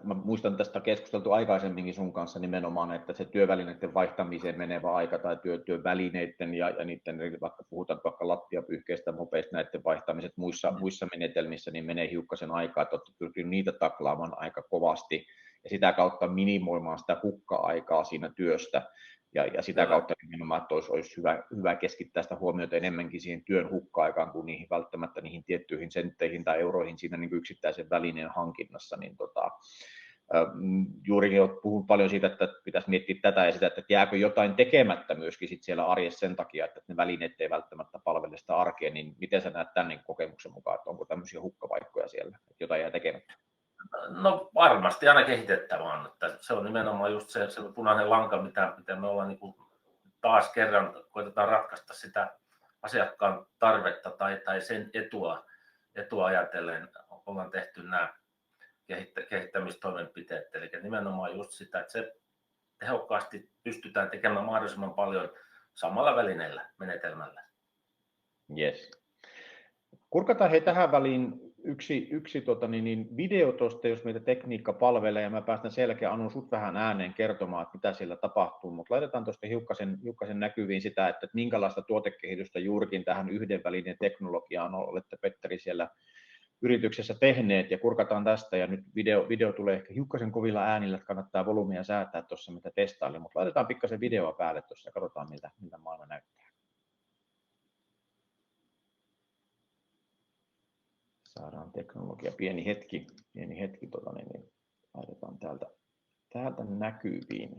mä muistan tästä keskusteltu aikaisemminkin sun kanssa nimenomaan, että se työvälineiden vaihtamiseen menevä aika tai työvälineiden ja niiden, vaikka puhutaan vaikka lattiapyyhkeistä, mopeista, näiden vaihtamiset muissa menetelmissä, niin menee hiukkasen aikaa, että olette pyrkinyt niitä taklaamaan aika kovasti ja sitä kautta minimoimaan sitä hukka-aikaa siinä työstä. Ja sitä kautta nimenomaan, että olisi hyvä keskittää sitä huomiota enemmänkin siihen työn hukka-aikaan kuin välttämättä niihin tiettyihin sentteihin tai euroihin siinä niin kuin yksittäisen välineen hankinnassa. Niin juurikin olet puhunut paljon siitä, että pitäisi miettiä tätä ja sitä, että jääkö jotain tekemättä myöskin sit siellä arjessa sen takia, että ne välineet ei välttämättä palvele sitä arkea, niin miten sä näet tämän kokemuksen mukaan, että onko tämmöisiä hukkapaikkoja siellä, että jotain jää tekemättä? No varmasti aina kehitettävää on, että se on nimenomaan just se punainen lanka, mitä me ollaan niin kuin taas kerran koitetaan ratkaista sitä asiakkaan tarvetta tai sen etua ajatellen ollaan tehty nämä kehittämistoimenpiteet, eli nimenomaan just sitä, että se tehokkaasti pystytään tekemään mahdollisimman paljon samalla välineellä, menetelmällä. Yes. Kurkataan tähän väliin yksi video tuosta, jos meitä tekniikka palvelee, ja mä päästän selkeä Anu sut vähän ääneen kertomaan, että mitä siellä tapahtuu, mutta laitetaan tuosta hiukkasen näkyviin sitä, että minkälaista tuotekehitystä juurikin tähän yhden välineen teknologiaan olette, Petteri, siellä yrityksessä tehneet, ja kurkataan tästä, ja nyt video tulee ehkä hiukkasen kovilla äänillä, että kannattaa volyymia säätää tuossa, mitä testailin, mutta laitetaan pikkasen videoa päälle tuossa, ja katsotaan, miltä maailma näyttää. Saadaan teknologia. Pieni hetki niin laitetaan täältä näkyviin.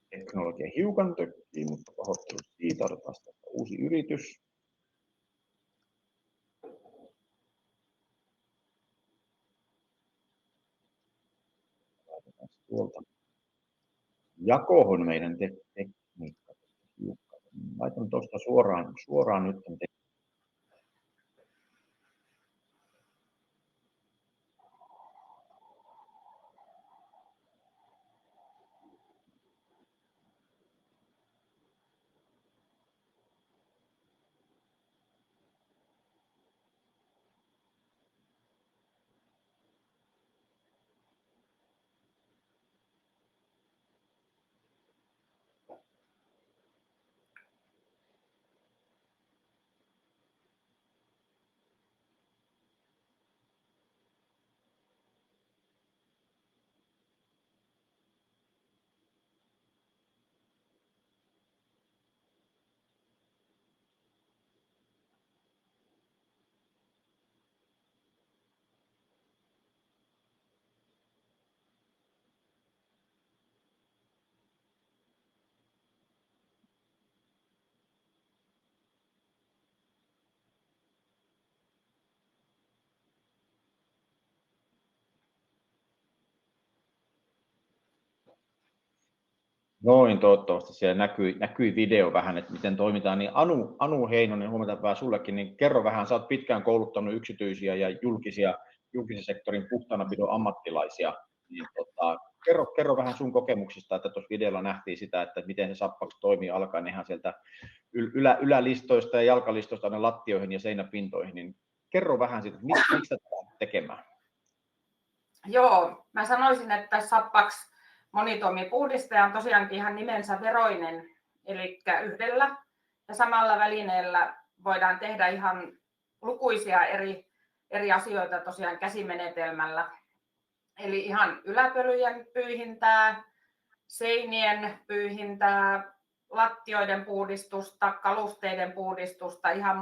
Teknologia hiukan tökkii, mutta pahoittelut siitä. Otetaan uusi yritys. Laitetaan tuolta jakoon meidän tekniikka. Laitan tuosta suoraan nyt. Noin, toivottavasti siellä näkyi video vähän, että miten toimitaan. Niin Anu Heinonen, huomenta vähän sullekin, niin kerro vähän, sä oot pitkään kouluttanut yksityisiä ja julkisen sektorin puhtaanapidon ammattilaisia. Niin kerro vähän sun kokemuksista, että tuossa videolla nähtiin sitä, että miten se Sappax toimii alkaen ihan sieltä ylälistoista ja jalkalistoista aina lattioihin ja seinäpintoihin. Niin kerro vähän siitä, että miksi tätä tekemään? Joo, mä sanoisin, että Sappax monitoimipuhdistaja on tosiaankin ihan nimensä veroinen, eli yhdellä ja samalla välineellä voidaan tehdä ihan lukuisia eri asioita tosiaan käsimenetelmällä. Eli ihan yläpölyjen pyyhintää, seinien pyyhintää, lattioiden puhdistusta, kalusteiden puhdistusta, ihan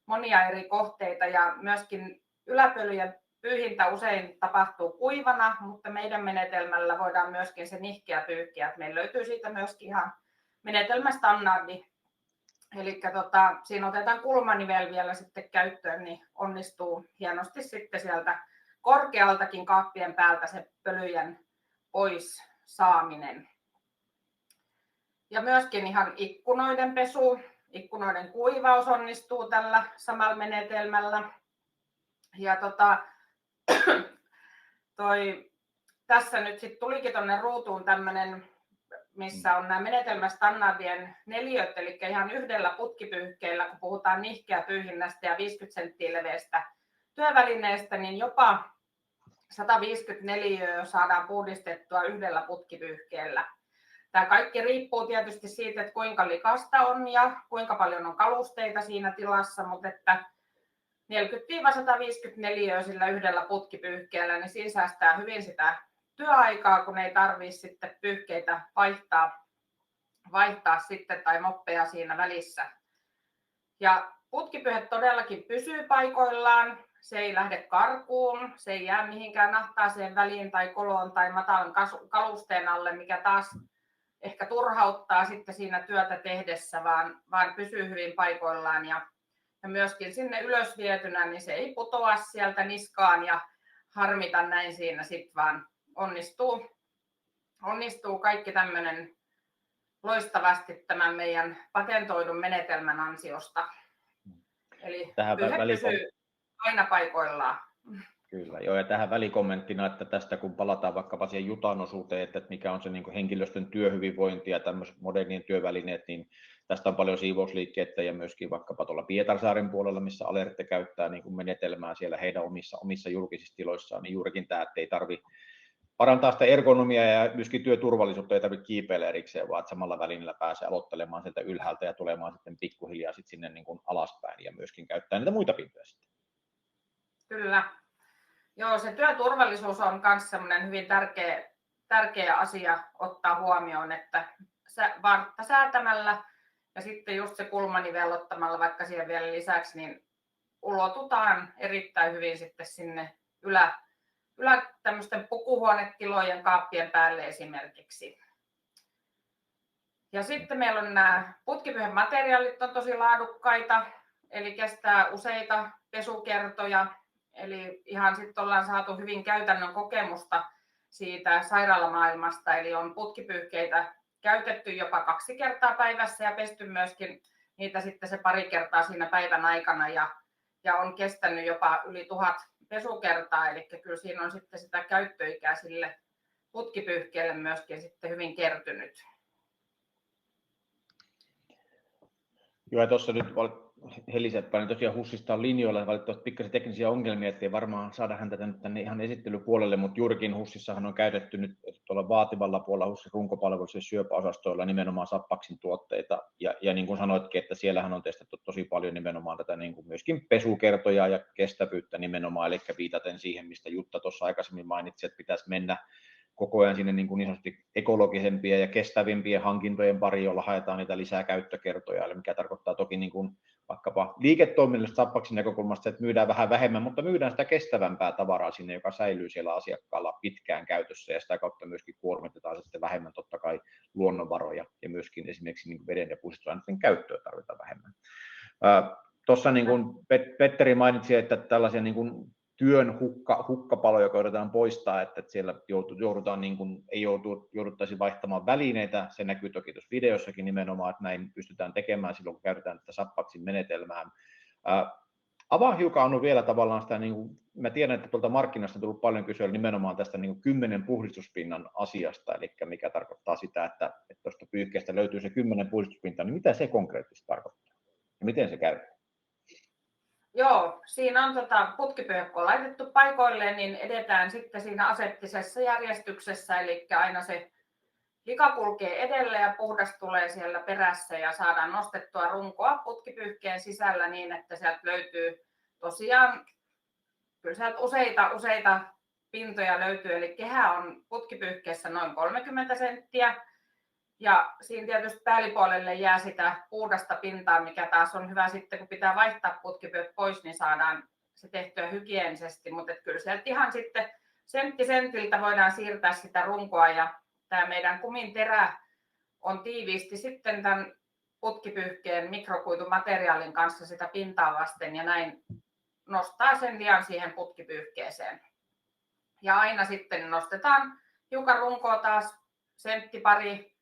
monia eri kohteita ja myöskin yläpölyjen pyyhintä usein tapahtuu kuivana, mutta meidän menetelmällä voidaan myöskin se nihkeä pyyhkiä. Meillä löytyy siitä myöskin ihan menetelmästandardi. Eli siinä otetaan kulmanivel vielä sitten käyttöön, niin onnistuu hienosti sitten sieltä korkealtakin kaappien päältä se pölyjen pois saaminen. Ja myöskin ihan ikkunoiden pesu, ikkunoiden kuivaus onnistuu tällä samalla menetelmällä. Ja tässä nyt sitten tulikin tuonne ruutuun tämmöinen, missä on nämä menetelmästandardien neliöt, eli ihan yhdellä putkipyyhkeellä, kun puhutaan nihkeä pyyhinnästä ja 50 senttiä leveästä työvälineestä, niin jopa 154 saadaan puhdistettua yhdellä putkipyyhkeellä. Tämä kaikki riippuu tietysti siitä, että kuinka likasta on ja kuinka paljon on kalusteita siinä tilassa, mutta että 40-154 sillä yhdellä putkipyyhkeellä, niin siinä säästää hyvin sitä työaikaa, kun ei tarvitse sitten pyyhkeitä vaihtaa sitten tai moppeja siinä välissä. Ja putkipyyhe todellakin pysyy paikoillaan, se ei lähde karkuun, se ei jää mihinkään nahtaaseen väliin tai koloon tai matalan kalusteen alle, mikä taas ehkä turhauttaa sitten siinä työtä tehdessä, vaan pysyy hyvin paikoillaan ja myöskin sinne ylös vietynä, niin se ei putoa sieltä niskaan ja harmita näin siinä sitten, vaan onnistuu kaikki tämmöinen loistavasti tämän meidän patentoidun menetelmän ansiosta. Eli pyyhe pysyy aina paikoillaan. Kyllä, joo, ja tähän välikommenttina, että tästä kun palataan vaikkapa siihen Jutan osuuteen, että mikä on se niin kuin henkilöstön työhyvinvointi ja tämmöiset modernien työvälineet, niin tästä on paljon siivousliikkeitä ja myöskin vaikkapa tuolla Pietarsaaren puolella, missä Alerte käyttää niin kuin menetelmää siellä heidän omissa julkisissa tiloissaan, niin juurikin tämä, että ei tarvitse parantaa sitä ergonomiaa ja myöskin työturvallisuutta ei tarvitse kiipeillä erikseen, vaan että samalla välineellä pääsee aloittelemaan sieltä ylhäältä ja tulemaan sitten pikkuhiljaa sitten sinne niin kuin alaspäin ja myöskin käyttää niitä muita pintoja sitten. Kyllä. Joo, se työturvallisuus on myös sellainen hyvin tärkeä asia ottaa huomioon, että vartta säätämällä ja sitten just se kulmanivel ottamalla vaikka siihen vielä lisäksi, niin ulotutaan erittäin hyvin sitten sinne tämmöisten pukuhuonetilojen kaappien päälle esimerkiksi. Ja sitten meillä on nämä putkipyyhemateriaalit on tosi laadukkaita, eli kestää useita pesukertoja. Eli ihan sitten ollaan saatu hyvin käytännön kokemusta siitä sairaalamaailmasta, eli on putkipyyhkeitä käytetty jopa 2 kertaa päivässä ja pesty myöskin niitä sitten se pari kertaa siinä päivän aikana ja on kestänyt jopa yli 1000 pesukertaa, eli kyllä siinä on sitten sitä käyttöikää sille putkipyyhkeelle myöskin sitten hyvin kertynyt. Joo, ja tuossa nyt Heli-Seppä, niin tosiaan HUSista on linjoilla valitettavasti pikkasen teknisiä ongelmia, ettei varmaan saada häntä tänne ihan esittelypuolelle, mutta juurikin HUSissahan on käytetty nyt tuolla vaativalla puolella HUSin runkopalveluissa syöpäosastoilla nimenomaan Sappaksin tuotteita, ja niin kuin sanoitkin, että siellähän on testattu tosi paljon nimenomaan tätä niin kuin myöskin pesukertoja ja kestävyyttä nimenomaan, eli viitaten siihen, mistä Jutta tuossa aikaisemmin mainitsi, että pitäisi mennä koko ajan sinne niin sanotusti ekologisempien ja kestävimpien hankintojen pariin, jolla haetaan niitä lisää käyttökertoja, eli mikä tarkoittaa toki niin kuin vaikkapa liiketoiminnallista Sappaksin näkökulmasta, että myydään vähän vähemmän, mutta myydään sitä kestävämpää tavaraa sinne, joka säilyy siellä asiakkaalla pitkään käytössä ja sitä kautta myöskin kuormitetaan sitten vähemmän totta kai luonnonvaroja ja myöskin esimerkiksi niin kuin veden ja puhdistusaineiden käyttöä tarvitaan vähemmän. Tuossa niin kuin Petteri mainitsi, että tällaisia niin kuin työn hukkapaloja koitetaan poistaa, että siellä joudutaan niin kuin, ei jouduttaisi vaihtamaan välineitä. Se näkyy toki tuossa videossakin nimenomaan, että näin pystytään tekemään silloin, kun käytetään tätä Sappaksin menetelmää. Avaa hiukan Anu vielä tavallaan sitä, niin kuin, mä tiedän, että tuolta markkinasta on tullut paljon kysyä nimenomaan tästä niin kuin 10 puhdistuspinnan asiasta, eli mikä tarkoittaa sitä, että tuosta pyyhkeestä löytyy se 10 puhdistuspintaa, niin mitä se konkreettisesti tarkoittaa ja miten se käy? Joo, siinä on putkipyyhkö laitettu paikoilleen, niin edetään sitten siinä aseptisessa järjestyksessä, eli aina se lika kulkee edellä ja puhdas tulee siellä perässä ja saadaan nostettua runkoa putkipyyhkeen sisällä niin, että sieltä löytyy tosiaan, kyllä sieltä useita pintoja löytyy, eli kehä on putkipyyhkeessä noin 30 senttiä Ja siinä tietysti päällipuolelle jää sitä puhdasta pintaa, mikä taas on hyvä sitten, kun pitää vaihtaa putkipyöt pois, niin saadaan se tehtyä hygienisesti. Mutta kyllä sieltä ihan sitten sentti sentiltä voidaan siirtää sitä runkoa. Ja tämä meidän kumin terä on tiiviisti sitten tämän putkipyyhkeen mikrokuitumateriaalin kanssa sitä pintaa vasten ja näin nostaa sen lian siihen putkipyyhkeeseen. Ja aina sitten nostetaan hiukan runkoa taas sentti pari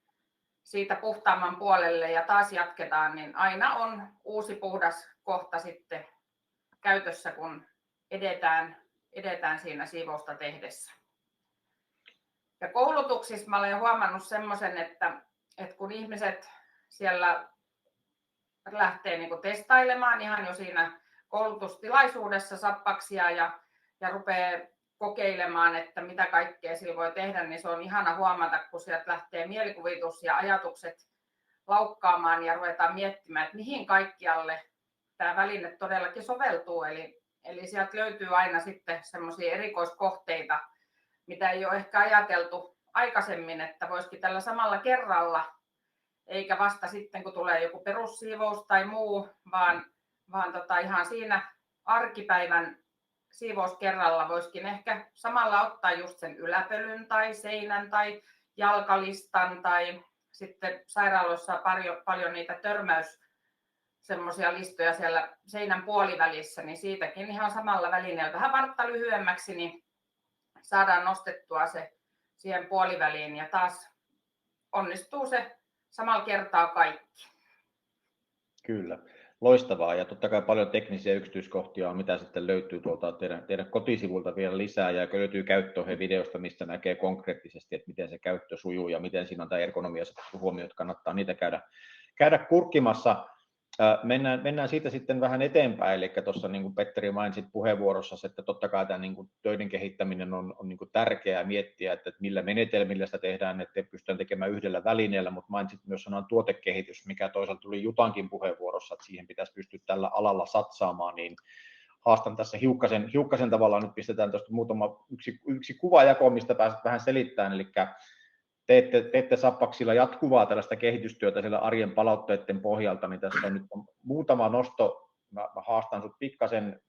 siitä puhtaamman puolelle ja taas jatketaan, niin aina on uusi puhdas kohta sitten käytössä, kun edetään siinä siivousta tehdessä. Ja koulutuksissa mä olen huomannut semmoisen, että kun ihmiset siellä lähtee niin kuin testailemaan ihan jo siinä koulutustilaisuudessa sappaksia ja rupeaa kokeilemaan, että mitä kaikkea sillä voi tehdä, niin se on ihana huomata, kun sieltä lähtee mielikuvitus ja ajatukset laukkaamaan ja ruvetaan miettimään, että mihin kaikkialle tämä väline todellakin soveltuu. Eli sieltä löytyy aina sitten semmoisia erikoiskohteita, mitä ei ole ehkä ajateltu aikaisemmin, että voisikin tällä samalla kerralla, eikä vasta sitten, kun tulee joku perussiivous tai muu, vaan ihan siinä arkipäivän siivouskerralla voisikin ehkä samalla ottaa just sen yläpölyn tai seinän tai jalkalistan tai sitten sairaaloissa on paljon niitä semmoisia listoja siellä seinän puolivälissä, niin siitäkin ihan samalla välineellä vähän vartta lyhyemmäksi, niin saadaan nostettua se siihen puoliväliin ja taas onnistuu se samalla kertaa kaikki. Kyllä, loistavaa ja totta kai paljon teknisiä yksityiskohtia on, mitä sitten löytyy tuolta teidän kotisivulta vielä lisää ja löytyy käyttöohjevideosta, mistä näkee konkreettisesti, että miten se käyttö sujuu ja miten siinä on tämä ergonomiassa huomiot, kannattaa niitä käydä kurkkimassa. Mennään siitä sitten vähän eteenpäin, eli tuossa niin kuin Petteri mainitsit puheenvuorossa, että totta kai tämä niin kuin töiden kehittäminen on niin kuin tärkeää miettiä, että millä menetelmillä sitä tehdään, että pystytään tekemään yhdellä välineellä, mutta mainitsit myös sanan tuotekehitys, mikä toisaalta tuli Jutankin puheenvuorossa, että siihen pitäisi pystyä tällä alalla satsaamaan, niin haastan tässä hiukkasen tavallaan, nyt pistetään tuosta yksi kuvajako, mistä pääset vähän selittämään, eli teette Sappaksilla jatkuvaa tällaista kehitystyötä siellä arjen palautteiden pohjalta, niin tässä on nyt muutama nosto. Mä haastan sut pikkasen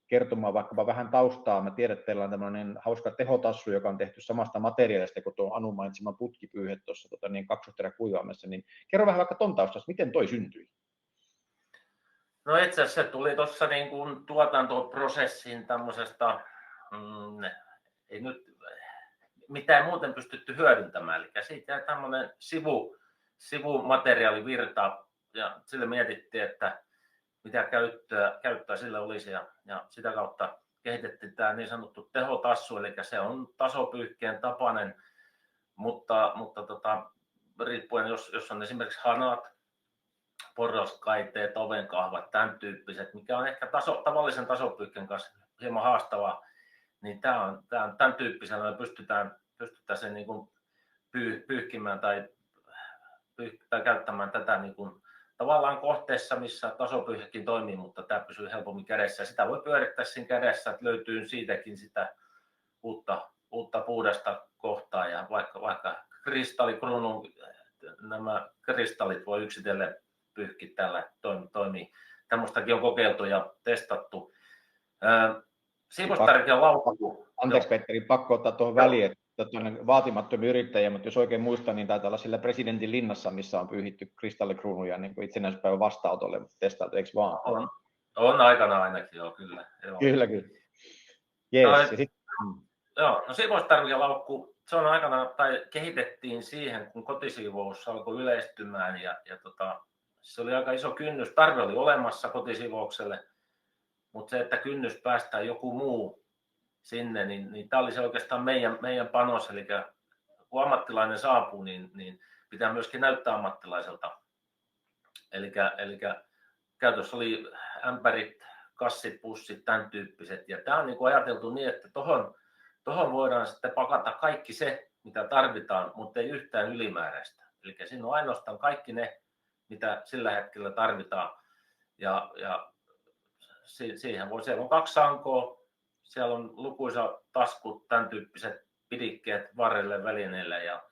kertomaan vaikkapa vähän taustaa. Mä tiedän, että teillä on tämmöinen hauska tehotassu, joka on tehty samasta materiaalista kuin tuo Anu mainitsema putkipyyhe tuossa kaksosteräkuivaamassa. Niin kerro vähän vaikka ton taustasta, miten toi syntyi? No itse asiassa se tuli tuossa niin kuin tuotantoprosessin tämmöisestä, ei nyt mitään muuten pystytty hyödyntämään, eli siitä jäi tämmöinen sivumateriaalivirta ja sille mietittiin, että mitä käyttöä sillä olisi ja sitä kautta kehitettiin tämä niin sanottu tehotassu, eli se on tasopyyhkeen tapainen, mutta riippuen jos on esimerkiksi hanat, porraskaiteet, ovenkahvat, tämän tyyppiset, mikä on ehkä tavallisen tasopyyhkeen kanssa hieman haastavaa, niin tämä on tämän tyyppisellä, me pystytään sen niin kuin pyyhkimään tai käyttämään tätä niin kuin tavallaan kohteessa, missä tasopyyhkekin toimii, mutta tämä pysyy helpommin kädessä. Sitä voi pyörittää siinä kädessä, että löytyy siitäkin sitä uutta puhdasta kohtaa ja vaikka kristallikruunun nämä kristallit voi yksitellen pyyhkiä tällä toimii. Tämmöistäkin on kokeiltu ja testattu. Siivostärkeä laukku. Anteeksi Petteri, pakko ottaa tuohon väliin, että vaatimattomia yrittäjiä, mutta jos oikein muistan, niin taitaa olla sillä presidentin linnassa, missä on pyyhitty kristallikruunuja niin kuin itsenäisyyspäivän vastaanotolle testailtu, eikö vaan? On aikana ainakin, joo, kyllä. Joo. Kyllä. Jees, no siivouspyyhelaukku, se on aikana, tai kehitettiin siihen, kun kotisiivous alkoi yleistymään ja se oli aika iso kynnys. Tarve oli olemassa kotisiivoukselle, mutta se, että kynnys päästään joku muu sinne, niin tämä oli se oikeastaan meidän panos, eli kun ammattilainen saapuu, niin pitää myöskin näyttää ammattilaiselta. Eli käytössä oli ämpärit, kassit, pussit, tämän tyyppiset, ja tämä on niin kuin ajateltu niin, että tuohon voidaan sitten pakata kaikki se, mitä tarvitaan, mutta ei yhtään ylimääräistä. Eli siinä on ainoastaan kaikki ne, mitä sillä hetkellä tarvitaan, ja siellä on 2 sankoa, siellä on lukuisa taskut, tämän tyyppiset pidikkeet varrelle, välineille ja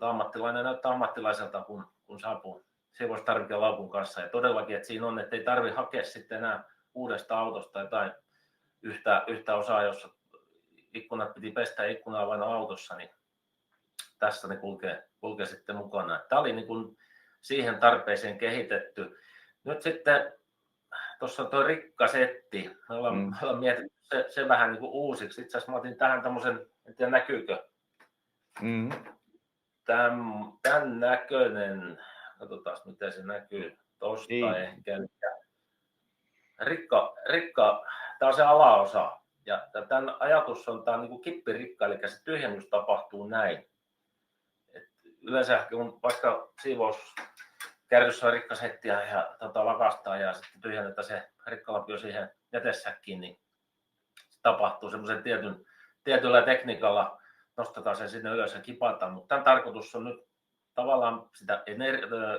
ammattilainen näyttää ammattilaiselta, kun saapuu siivoustarvikelaukun kanssa. Ja todellakin, että siinä on, että ei tarvitse hakea sitten enää uudesta autosta jotain yhtä osaa, jossa ikkunat piti pestä ikkunaa vain autossa, niin tässä ne kulkee sitten mukana. Tämä oli niin kuin siihen tarpeeseen kehitetty. Nyt sitten tuossa on tuo rikkasetti. Me ollaan mietitty se vähän niin kuin uusiksi. Itse asiassa mä otin tähän tämmöisen, en tiedä näkyykö, tämän näköinen, katsotaan miten se näkyy tuosta ehkä. Rikka, tämä on se alaosa. Ja tämän ajatus on, tämä on niin kuin kippirikka, eli se tyhjennys tapahtuu näin. Yleensä kun vaikka siivouskärryssä on rikkasettiä ja lakastaa ja sitten tyhjennetään se rikkalapio siihen jätesäkkiin, niin se tapahtuu semmoisen tietyllä tekniikalla, nostetaan sen sinne ylös ja kipataan. Mutta tämän tarkoitus on nyt tavallaan sitä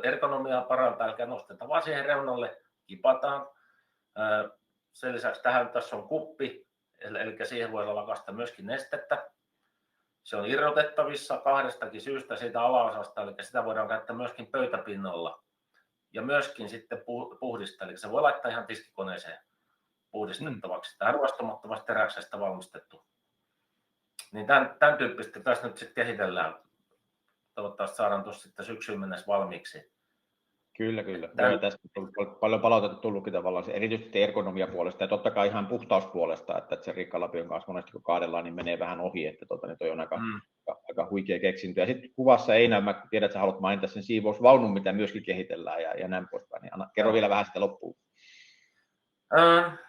ergonomiaa parantaa, eli nostetaan vaan siihen reunalle, kipataan. Sen lisäksi tässä on kuppi, eli siihen voidaan lakastaa myöskin nestettä. Se on irrotettavissa kahdestakin syystä siitä alaosasta, eli sitä voidaan käyttää myöskin pöytäpinnalla. Ja myöskin sitten puhdistaa, eli se voi laittaa ihan tiskikoneeseen puhdistettavaksi. Tämä ruostumattomasta teräksestä valmistettu. Niin tämän tyyppistä tässä nyt sitten kehitellään. Toivottavasti saadaan tuossa sitten syksyyn mennessä valmiiksi. Kyllä. Tästä on paljon palautetta tullutkin tavallaan, erityisesti ergonomia-puolesta ja totta kai ihan puhtauspuolesta, että se rikkalapion kanssa monesti kun kaadellaan, niin menee vähän ohi, että toi on aika huikea keksintö. Ja sitten kuvassa ei näy, mä tiedän, että sä haluat mainita sen siivousvaunun, mitä myöskin kehitellään ja näin poispäin. Niin kerro vielä vähän sitä loppuun.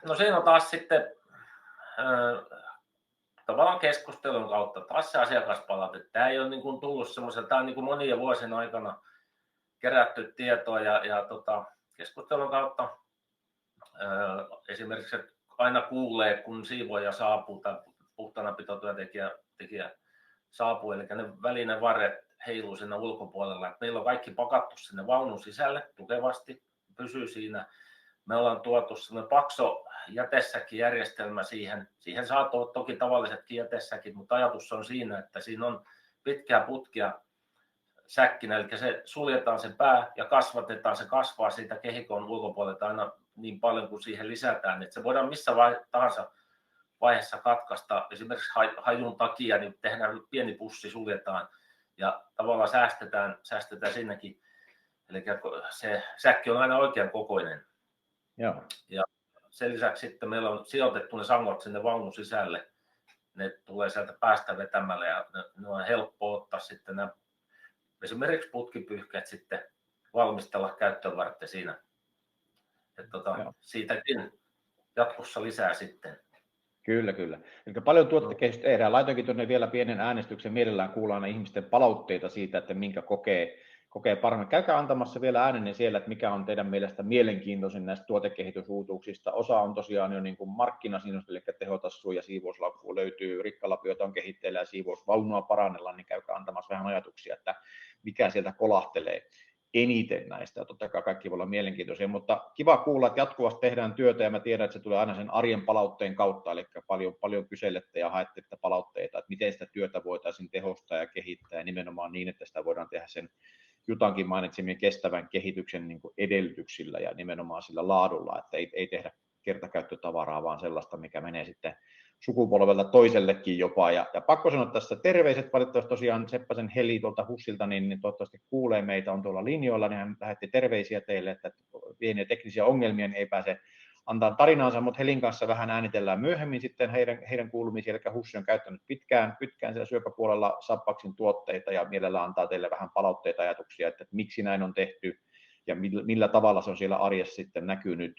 No siinä on taas sitten tavallaan keskustelun kautta taas se asiakaspalaute. Tämä ei ole niin kuin tullut semmoisella, tämä on niin kuin monien vuosien aikana kerätty tietoa ja keskustelun kautta esimerkiksi aina kuulee, kun siivoja saapuu tai puhtaanapitotyöntekijä saapuu, eli ne välinevarret heiluu siinä ulkopuolella. Että meillä on kaikki pakattu sinne vaunun sisälle tukevasti, pysyy siinä. Me ollaan tuotu sellainen pakso jätesäkkijärjestelmä siihen. Siihen saa toki tavallisetkin jätesäkit, mutta ajatus on siinä, että siinä on pitkää putkia säkkinä, eli se suljetaan se pää ja kasvatetaan, se kasvaa siitä kehikon ulkopuolelta aina niin paljon kuin siihen lisätään, että se voidaan missä tahansa vaiheessa katkaista, esimerkiksi hajun takia, niin tehdään pieni pussi, suljetaan ja tavallaan säästetään sinnekin, eli se säkki on aina oikean kokoinen. Joo. Ja sen lisäksi sitten meillä on sijoitettu ne sangot sinne vaunun sisälle, ne tulee sieltä päästä vetämällä ja ne on helppo ottaa sitten nämä esimerkiksi putkipyyhkeet sitten valmistella käyttöön varten siinä. Siitäkin jatkossa lisää sitten. Kyllä. Eli paljon tuotekehitystä tehdään. Laitoinkin tuonne vielä pienen äänestyksen. Mielellään kuullaan ihmisten palautteita siitä, että minkä kokee paremmin. Käykää antamassa vielä äänenne siellä, että mikä on teidän mielestä mielenkiintoisin näistä tuotekehitysuutuuksista. Osa on tosiaan jo niin kuin markkinasiinosta, eli tehotassu ja siivouslaukku löytyy, rikkalapioita on kehitteillä ja siivousvaunua parannellaan, niin käykää antamassa vähän ajatuksia, että mikä sieltä kolahtelee eniten näistä. Totta kai kaikki voi olla mielenkiintoisia, mutta kiva kuulla, että jatkuvasti tehdään työtä ja mä tiedän, että se tulee aina sen arjen palautteen kautta, eli paljon kyselette ja haette palautteita, että miten sitä työtä voitaisiin tehostaa ja kehittää ja nimenomaan niin, että sitä voidaan tehdä sen Jutankin mainitsemien kestävän kehityksen niin kuin edellytyksillä ja nimenomaan sillä laadulla, että ei tehdä kertakäyttötavaraa, vaan sellaista, mikä menee sitten sukupolvelta toisellekin jopa. Ja pakko sanoa tässä terveiset, valitettavasti tosiaan Seppäsen Heli tuolta HUSilta, niin toivottavasti kuulee meitä, on tuolla linjoilla, niin hän lähetti terveisiä teille, että pieniä teknisiä ongelmia, niin ei pääse antaa tarinaansa, mutta Helin kanssa vähän äänitellään myöhemmin sitten heidän kuulumisia, eli HUS on käyttänyt pitkään siellä syöpäpuolella Sappaksin tuotteita ja mielellään antaa teille vähän palautteita, ajatuksia, että miksi näin on tehty ja millä tavalla se on siellä arjessa sitten näkynyt,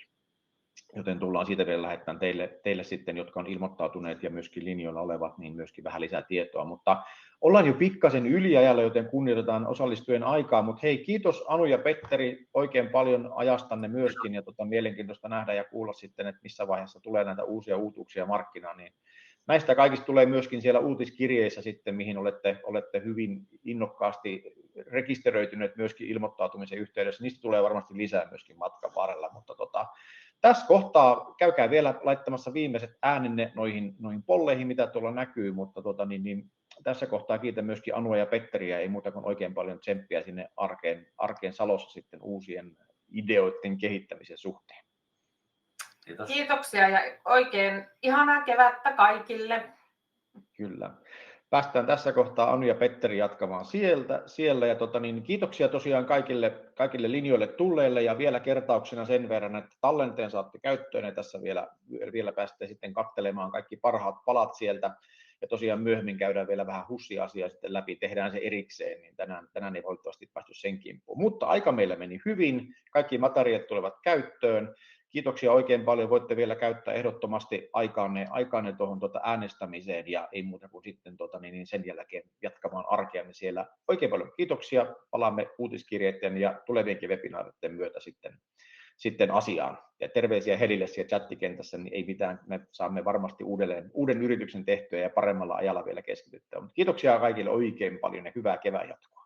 joten tullaan siitä vielä lähettämään teille sitten, jotka on ilmoittautuneet ja myöskin linjoilla olevat, niin myöskin vähän lisää tietoa, mutta ollaan jo pikkasen yliajalla, joten kunnioitetaan osallistujien aikaa, mutta hei, kiitos Anu ja Petteri oikein paljon ajastanne myöskin, ja mielenkiintoista nähdä ja kuulla sitten, että missä vaiheessa tulee näitä uusia uutuuksia markkinaan, niin näistä kaikista tulee myöskin siellä uutiskirjeissä sitten, mihin olette hyvin innokkaasti rekisteröityneet myöskin ilmoittautumisen yhteydessä, niistä tulee varmasti lisää myöskin matkan varrella, mutta tässä kohtaa käykää vielä laittamassa viimeiset äänenne noihin polleihin, mitä tuolla näkyy, mutta tässä kohtaa kiitän myöskin Anua ja Petteriä, ei muuta kuin oikein paljon tsemppiä sinne arkeen Salossa sitten uusien ideoiden kehittämisen suhteen. Kiitos. Kiitoksia ja oikein ihanaa kevättä kaikille. Kyllä. Päästään tässä kohtaa Anu ja Petteri jatkamaan siellä ja kiitoksia tosiaan kaikille linjoille tulleille ja vielä kertauksena sen verran, että tallenteen saatte käyttöön ja tässä vielä pääsette sitten katselemaan kaikki parhaat palat sieltä ja tosiaan myöhemmin käydään vielä vähän HUS-asiaa sitten läpi, tehdään se erikseen, niin tänään ei valitettavasti päästy sen kimppuun. Mutta aika meillä meni hyvin, kaikki materiaalit tulevat käyttöön. Kiitoksia oikein paljon. Voitte vielä käyttää ehdottomasti aikaanne tuohon äänestämiseen ja ei muuta kuin sitten sen jälkeen jatkamaan arkeamme siellä. Oikein paljon kiitoksia. Palaamme uutiskirjeiden ja tulevienkin webinaarien myötä sitten asiaan. Ja terveisiä Helille siellä chattikentässä, niin ei mitään. Me saamme varmasti uuden yrityksen tehtyä ja paremmalla ajalla vielä keskityttyä. Mutta kiitoksia kaikille oikein paljon ja hyvää kevään jatkoa.